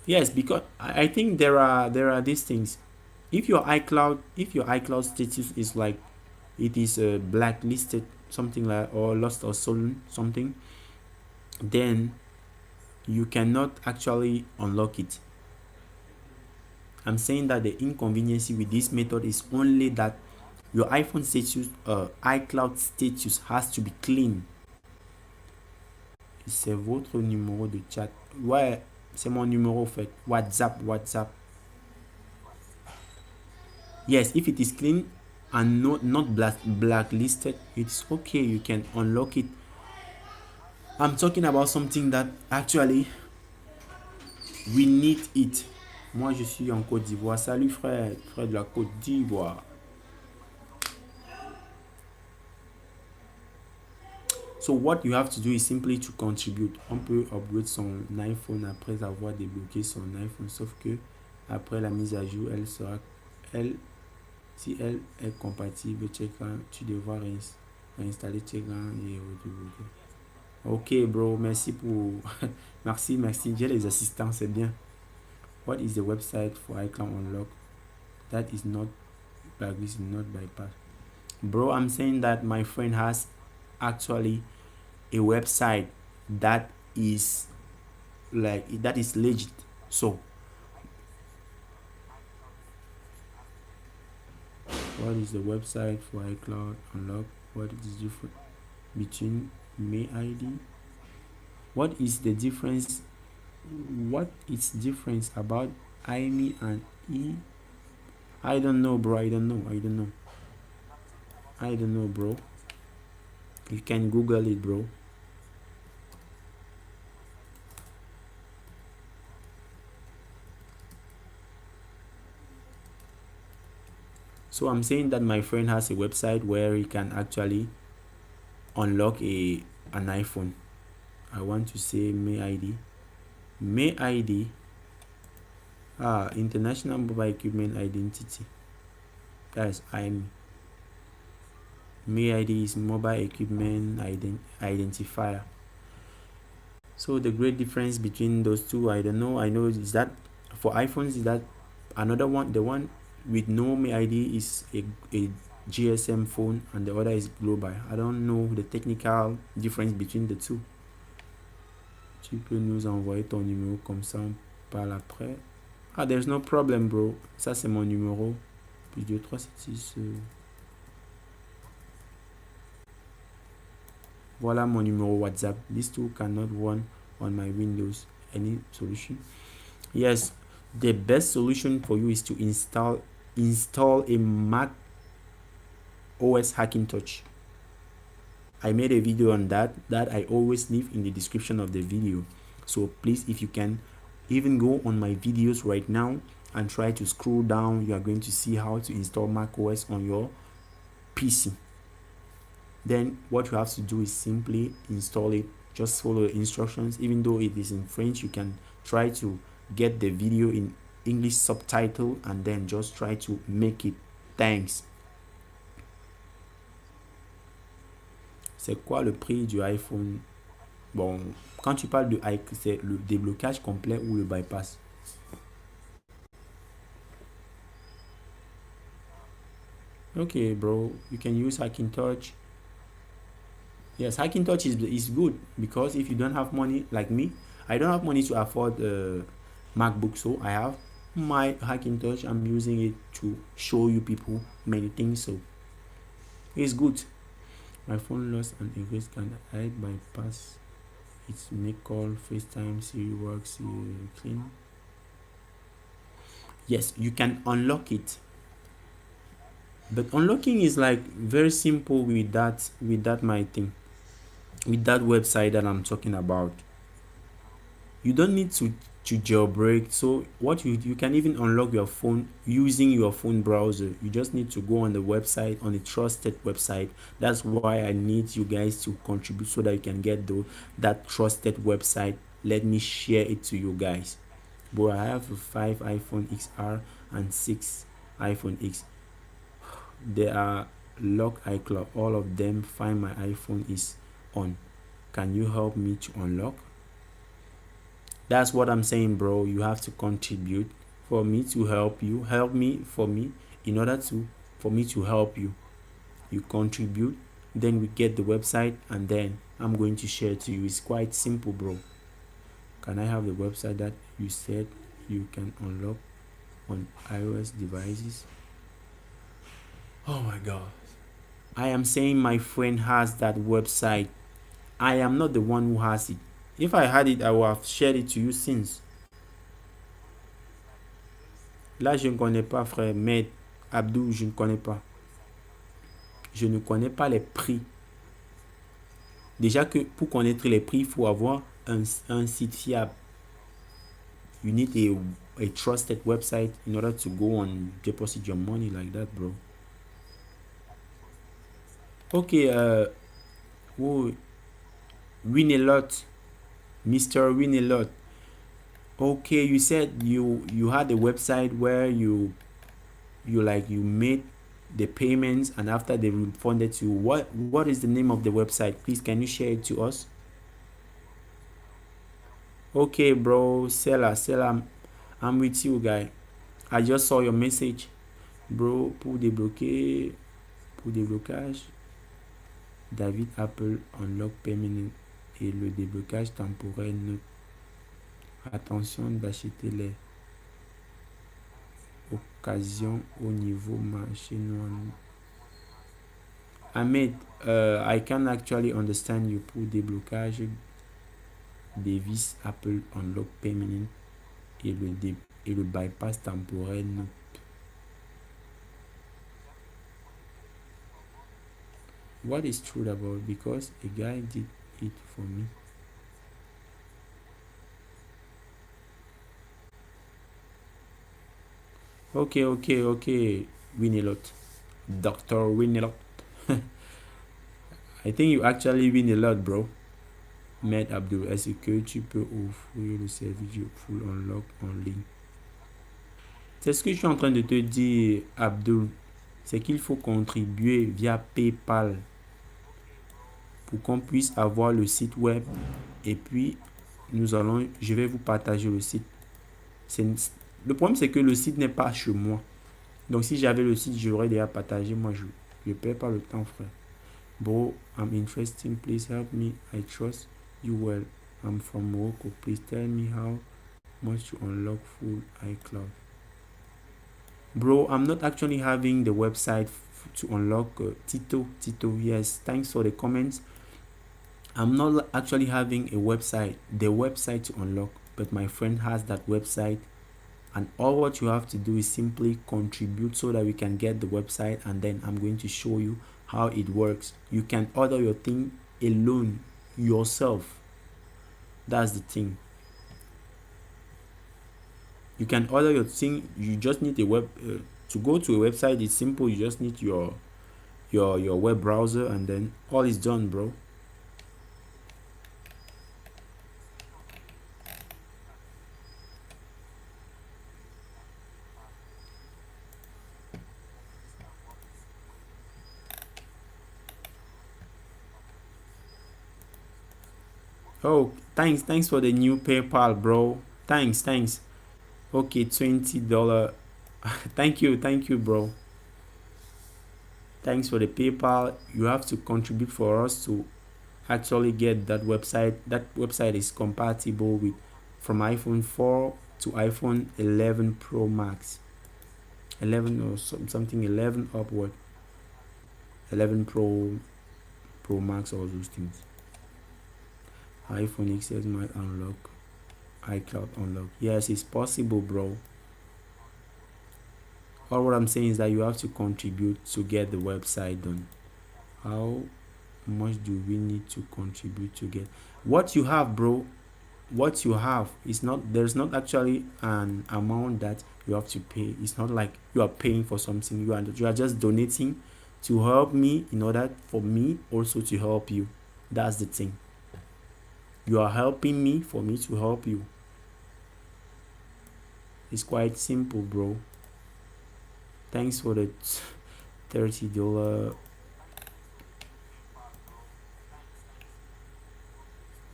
Yes, because I think there are these things. If your iCloud status is like it is blacklisted, something like, or lost or stolen something, then you cannot actually unlock it. I'm saying that the inconvenience with this method is only that your iPhone status, iCloud status has to be clean. C'est votre numéro de chat. Ouais, c'est mon numéro en fait. WhatsApp. Yes, if it is clean and not blacklisted, it's okay. You can unlock it. I'm talking about something that actually we need it. Moi, je suis en Côte d'Ivoire. Salut frère de la Côte d'Ivoire. So what you have to do is simply to contribute. On peut upgrade son iPhone après avoir débloqué son iPhone, sauf que après la mise à jour, si elle est compatible, tu devras réinstaller Checkra et redébloquer. Ok bro, merci pour merci, j'ai les assistants, c'est bien. What is the website for iCloud unlock? That is not blacklisted, not bypass. Bro, I'm saying that my friend has actually a website that is legit. So what is the website for iCloud unlock? What is different between May ID? What is the difference? What is difference about IME and E? I don't know, bro. I don't know, bro. You can Google it, bro. So I'm saying that my friend has a website where he can actually unlock an iPhone. I want to say May ID. May ID. International Mobile Equipment Identity. Guys, May ID is Mobile Equipment Identifier. So the great difference between those two, I don't know. I know is that for iPhones, is that another one, the one with no May ID is a GSM phone, and the other is global. I don't know the technical difference between the two. Tu peux nous envoyer ton numéro comme ça, on parle après. There's no problem, bro. Ça, c'est mon numéro. Plus 2, 3, 7, 6. Voilà mon numéro WhatsApp. These two cannot run on my Windows. Any solution? Yes, the best solution for you is to install a Mac OS Hackintosh. I made a video on that I always leave in the description of the video. So please, if you can, even go on my videos right now and try to scroll down. You are going to see how to install Mac OS on your PC. Then what you have to do is simply install it. Just follow the instructions. Even though it is in French, you can try to get the video in English subtitle and then just try to make it. Thanks. C'est quoi le prix du iPhone? Bon, quand tu parles de c'est le déblocage complet ou le bypass? Okay, bro, you can use Hackintosh. Yes, Hackintosh is good because if you don't have money like me, I don't have money to afford a MacBook, so I have my Hackintosh. I'm using it to show you people many things, so it's good. My phone lost and erase, can I bypass it? Make call, FaceTime, Siri works, clean. Yes, you can unlock it, but unlocking is like very simple with that my thing, with that website that I'm talking about. You don't need to jailbreak. So what you can even unlock your phone using your phone browser. You just need to go on the website, on a trusted website. That's why I need you guys to contribute so that you can get that trusted website. Let me share it to you guys. But I have 5 iPhone XR and 6 iPhone X. They are lock iCloud. All of them find my iPhone is on. Can you help me to unlock? That's what I'm saying, bro. You have to contribute for me to help you. Help me for me in order for me to help you. You contribute, then we get the website, and then I'm going to share it to you. It's quite simple, bro. Can I have the website that you said you can unlock on iOS devices? Oh my god. I am saying my friend has that website. I am not the one who has it. If I had it, I would have shared it to you since. Là, je ne connais pas, frère. Mais Abdou, je ne connais pas. Je ne connais pas les prix. Déjà que pour connaître les prix, il faut avoir un site fiable. You need a trusted website in order to go and deposit your money like that, bro. Okay, win a lot. Mr. Win a lot. Okay, you said you had a website where you made the payments and after they refunded you. What is the name of the website? Please, can you share it to us? Okay, bro, seller, I'm with you, guy. I just saw your message, bro. Pour déblocage, David Apple unlock permanent et le déblocage temporaire note. Attention d'acheter les occasions au niveau marché noir. Ahmed, I can actually understand you. Pour déblocage device Apple unlock permanent et le bypass temporaire note. What is true about, because a guy did it for me. Okay, win a lot. Dr. Win a lot. I think you actually win a lot, bro. Maître Abdul, est-ce que tu peux ouvrir le service full unlock en ligne? C'est ce que je suis en train de te dire, Abdul. C'est qu'il faut contribuer via PayPal pour qu'on puisse avoir le site web. Et puis, je vais vous partager le site. Le problème, c'est que le site n'est pas chez moi. Donc, si j'avais le site, j'aurais déjà partagé. Moi, je ne perds pas le temps, frère. Bro, I'm interested. Please help me. I trust you well. I'm from Morocco. Please tell me how much to unlock full iCloud. Bro, I'm not actually having the website to unlock Tito, yes, thanks for the comments. I'm not actually having the website to unlock, but my friend has that website, and all what you have to do is simply contribute so that we can get the website, and then I'm going to show you how it works. You can order your thing alone yourself. That's the thing. You can order your thing. You just need a to go to a website. It's simple. You just need your web browser, and then all is done, bro. Oh, thanks for the new PayPal, bro. Thanks. Okay, $20. thank you, bro. Thanks for the PayPal. You have to contribute for us to actually get that website. That website is compatible with from iPhone 4 to iPhone 11 Pro Max. 11 or something 11 upward. 11 Pro Max, all those things. iPhone XS might unlock iCloud unlock. Yes, it's possible, bro. All what I'm saying is that you have to contribute to get the website done. How much do we need to contribute to get what you have, bro? What you have is not, there's not actually an amount that you have to pay. It's not like you are paying for something. You are just donating to help me in order for me also to help you. That's the thing. You are helping me for me to help you. It's quite simple, bro. Thanks for the $30.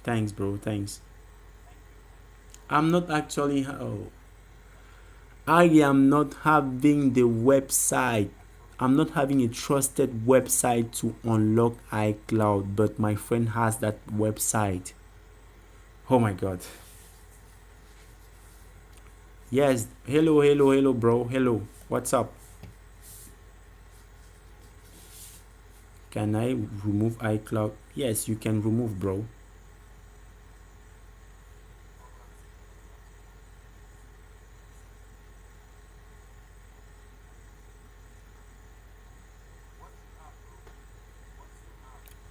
Thanks, bro. Thanks. I'm not actually. I am not having the website. I'm not having a trusted website to unlock iCloud, but my friend has that website. Oh my god. Yes. Hello, bro. Hello. What's up? Can I remove iCloud? Yes, you can remove, bro.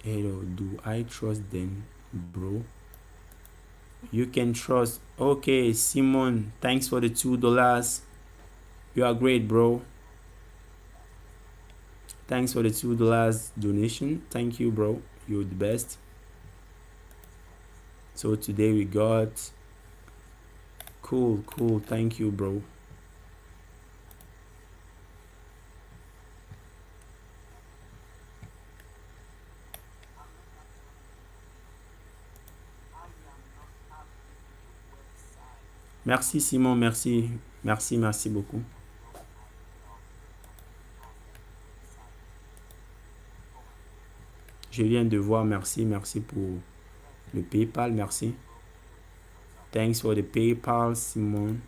Hello, do I trust them, bro? You can trust. Okay, Simon, thanks for the $2. You are great, bro. Thanks for the $2 donation. Thank you, bro. You're the best. So today we got cool. Thank you, bro. Merci, Simon. Merci beaucoup. Je viens de voir. Merci pour le PayPal. Merci. Thanks for the PayPal, Simon.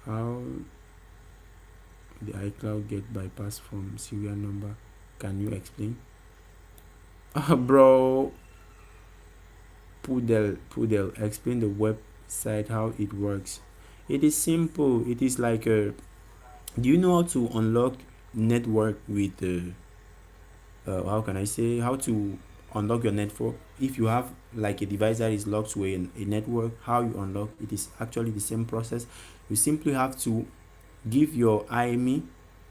How the iCloud get bypassed from serial number? Can you explain? Bro, Pudel, explain the website how it works. It is simple. It is like do you know how to unlock network with how can I say, how to unlock your network, if you have like a device that is locked to a network, how you unlock it is actually the same process. You simply have to give your IME,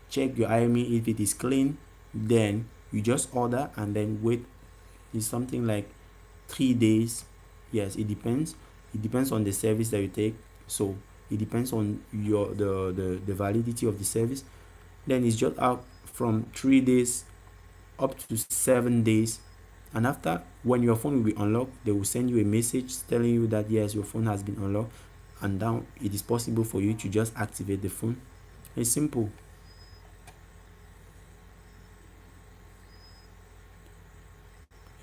check your IME. If it is clean, then you just order and then wait. It's something like 3 days. Yes, it depends on the service that you take. So it depends on your the validity of the service. Then it's just out from 3 days up to 7 days. And after, when your phone will be unlocked, they will send you a message telling you that yes, your phone has been unlocked, and now it is possible for you to just activate the phone. It's simple.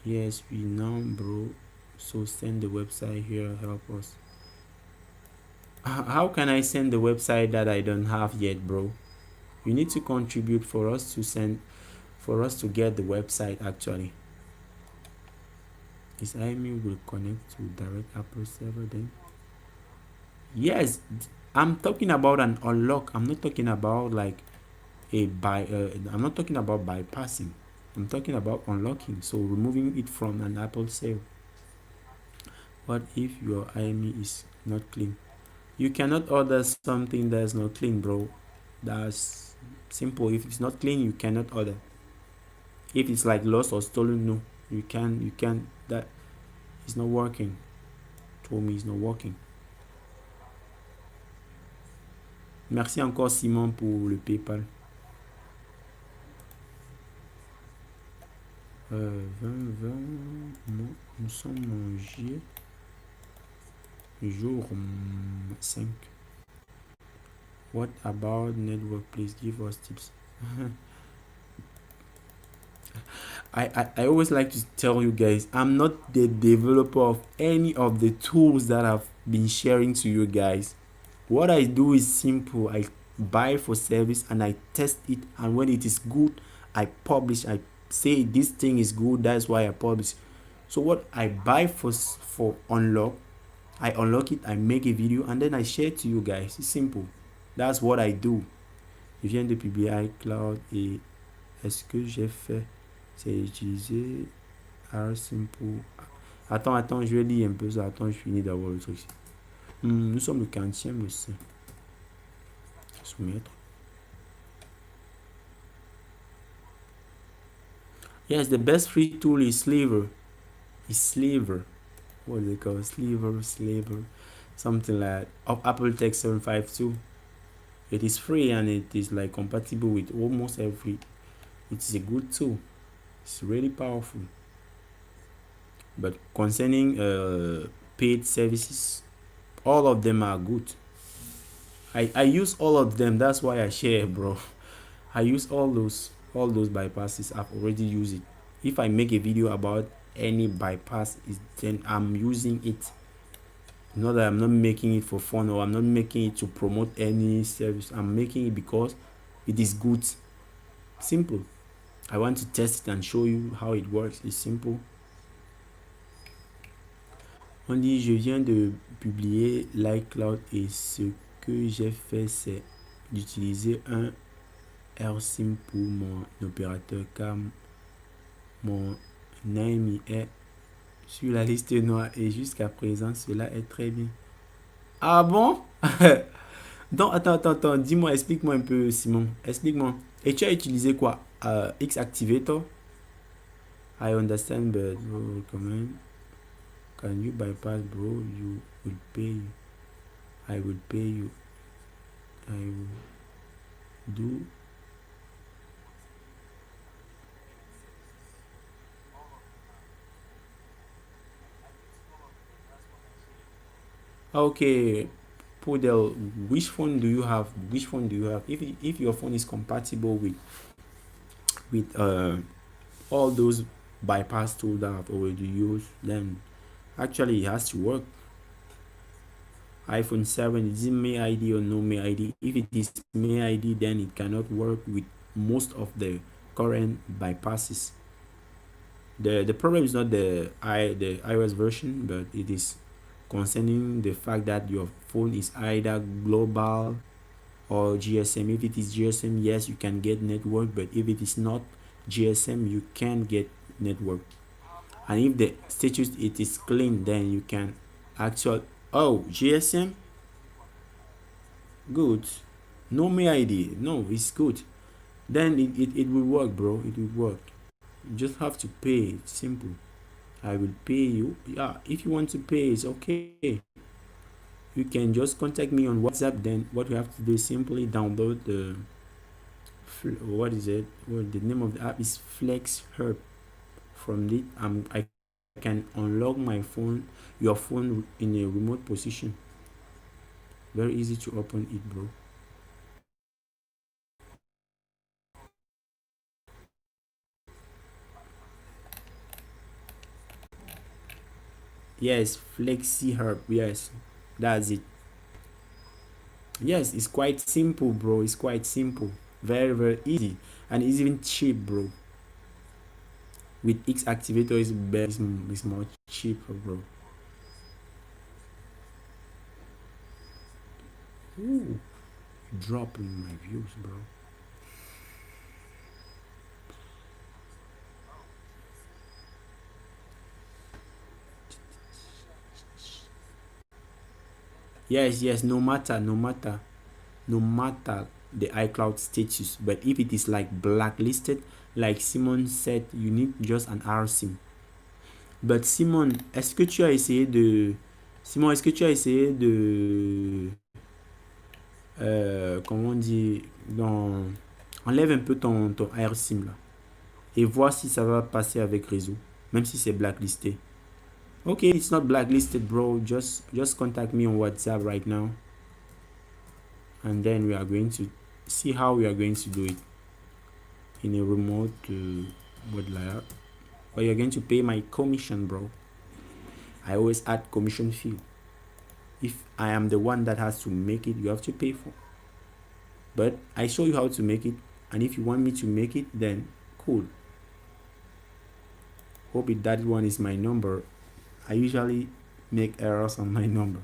Yes, we know, bro. So send the website here, help us. How can I send the website that I don't have yet, bro? You need to contribute for us to send, for us to get the website actually. Is IME will connect to direct Apple server then? Yes, I'm talking about an unlock. I'm not talking about like I'm not talking about bypassing. I'm talking about unlocking, so removing it from an Apple sale. What if your IME is not clean? You cannot order something that's not clean, bro. That's simple. If it's not clean, you cannot order. If it's like lost or stolen, no, you can. That is not working. Told me it's not working. Merci encore Simon pour le PayPal. 20, non, nous sommes en juillet, jour 5. What about network? Please give us tips. I always like to tell you guys, I'm not the developer of any of the tools that I've been sharing to you guys. What I do is simple. I buy for service and I test it, and when it is good, I publish. I say this thing is good, that's why I publish. So what I buy for unlock, I unlock it, I make a video, and then I share it to you guys. It's simple. That's what I do. Je viens de publier iCloud et est-ce que j'ai fait, c'est utiliser RSimple. Attends, je vais lire un peu ça. Attends, je finis d'avoir le truc. Nous sommes le 40e, le 5. Soumettre. Yes, the best free tool is Sliver. What is it called? Sliver. Something like Apple Tech 752. It is free and it is like compatible with almost every. It's a good tool. It's really powerful. But concerning paid services, all of them are good. I use all of them. That's why I share, bro. I use all those bypasses. I've already used it. If I make a video about any bypass, then I'm using it. Not that I'm not making it for fun, or I'm not making it to promote any service. I'm making it because it is good. Simple. I want to test it and show you how it works. It's simple. On dit, je viens de publier l'iCloud et ce que j'ai fait, c'est d'utiliser un RSIM pour mon opérateur, car mon NAMI est sur la liste noire et jusqu'à présent, cela est très bien. Ah bon? Donc, attends, dis-moi, explique-moi un peu, Simon. Explique-moi. Et tu as utilisé quoi? X-Activator? I understand, but recommend. Can you bypass, bro? You will pay. I will pay you. I will do. Okay, Podel, which phone do you have? If your phone is compatible with all those bypass tools that I've already used, then actually it has to work. iPhone 7, is it May ID or no May ID? If it is May ID, then it cannot work with most of the current bypasses. The problem is not the iOS version, but it is concerning the fact that your phone is either global or GSM. If it is GSM, yes, you can get network, but if it is not GSM, you can't get network. and if the status it is clean, then you can actually, oh, GSM, good. No me ID, no, it's good. Then it will work, bro. It will work. You just have to pay. It's simple. I will pay you. Yeah, if you want to pay, it's okay. You can just contact me on WhatsApp. Then what you have to do is simply download the, what is it? Well, the name of the app is Flex Herb. From it, I can unlock my phone, your phone in a remote position. Very easy to open it, bro. Yes, Flexi Herb. Yes, that's it. Yes, it's quite simple, bro. It's quite simple. Very, very easy. And it's even cheap, bro. With X activator is better, it's more cheaper, bro. Ooh, dropping my views, bro. Yes, no matter the iCloud status, but if it is like blacklisted, like Simon said, you need just an RSIM. But Simon, est-ce que tu as essayé de, comment on dit, enlève un peu ton RSIM là et voir si ça va passer avec réseau, même si c'est blacklisté. Okay, it's not blacklisted, bro. Just contact me on WhatsApp right now, and then we are going to see how we are going to do it in a remote layer. But you're going to pay my commission, bro. I always add commission fee. If I am the one that has to make it, you have to pay for. But I show you how to make it, and if you want me to make it, then cool. Hope it that one is my number. I usually make errors on my number.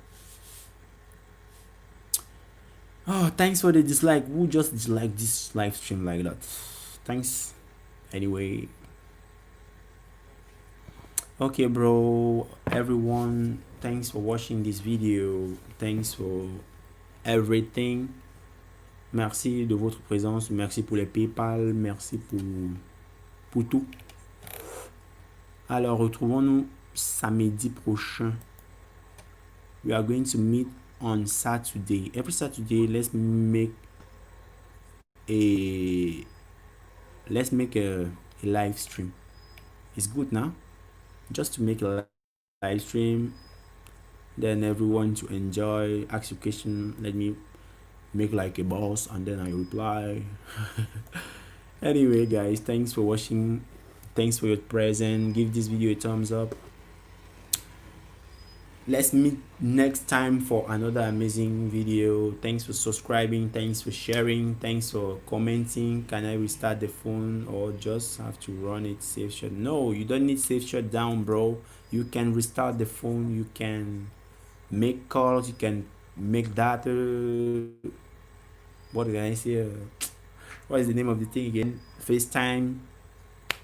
Oh, thanks for the dislike. Who just disliked this live stream like that? Thanks. Anyway. Okay, bro. Everyone, thanks for watching this video. Thanks for everything. Merci de votre présence. Merci pour les PayPal. Merci pour tout. Alors, retrouvons-nous samedi prochain. We are going to meet on Saturday. Every Saturday, let's make a live stream. It's good now, just to make a live stream, then everyone to enjoy, ask your question, let me make like a boss, and then I reply. Anyway, guys, thanks for watching. Thanks for your presence. Give this video a thumbs up. Let's meet next time for another amazing video. Thanks for subscribing. Thanks for sharing. Thanks for commenting. Can I restart the phone or just have to run it safe shut? No, you don't need safe shutdown, bro. You can restart the phone. You can make calls. You can make data. What can I say? What is the name of the thing again? FaceTime,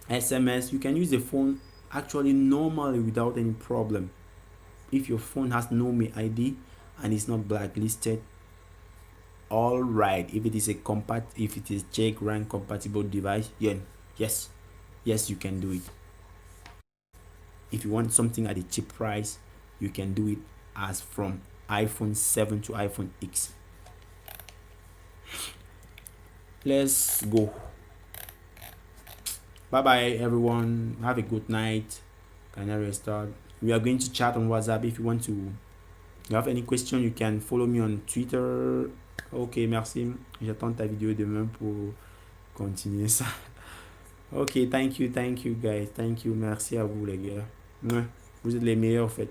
SMS. You can use the phone actually normally without any problem. If your phone has no me ID and it's not blacklisted, all right. If it is if it is check rank compatible device, yes, you can do it. If you want something at a cheap price, you can do it as from iPhone 7 to iPhone X. Let's go. Bye bye, everyone. Have a good night. Can I restart? We are going to chat on WhatsApp. If you want to, you have any question, you can follow me on Twitter. Ok, merci. J'attends ta vidéo demain pour continuer ça. Ok, thank you guys. Thank you. Merci à vous les gars. Ouais, vous êtes les meilleurs en fait.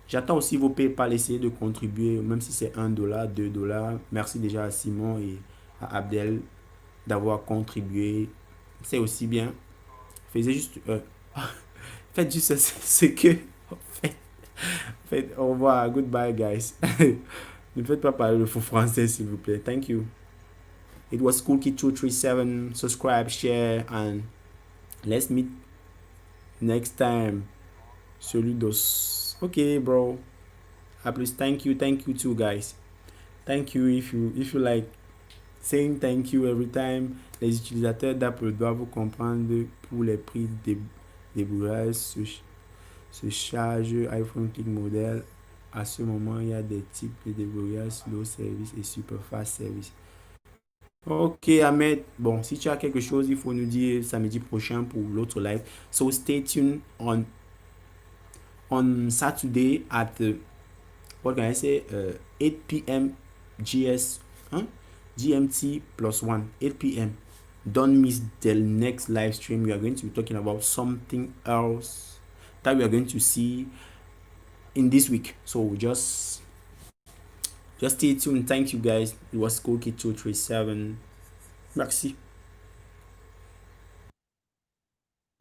J'attends aussi vos PayPal, essayez de contribuer, même si c'est $1, $2. Merci déjà à Simon et à Abdel d'avoir contribué. C'est aussi bien. Faites juste faites juste ce que faites. Au revoir. Goodbye, guys. Ne faites pas parler le faux français, s'il vous plaît. Thank you. It was Cool Kid 237. Subscribe, share, and let's meet next time. Saludos. Okay, bro. Please, thank you too, guys. Thank you. If you like saying thank you every time, les utilisateurs d'Apple doivent comprendre pour les prix de débrouillage se charge iPhone Click Model. À ce moment, il y a des types de débrouillage slow service et super fast service. Ok, Ahmed. Bon, si tu as quelque chose, il faut nous dire samedi prochain pour l'autre live. So stay tuned on Saturday at what can I say? 8 p.m. GS, huh? GMT plus 1, 8 p.m. Don't miss the next live stream. We are going to be talking about something else that we are going to see in this week. So just stay tuned. Thank you, guys. It was Cookie 237. Merci.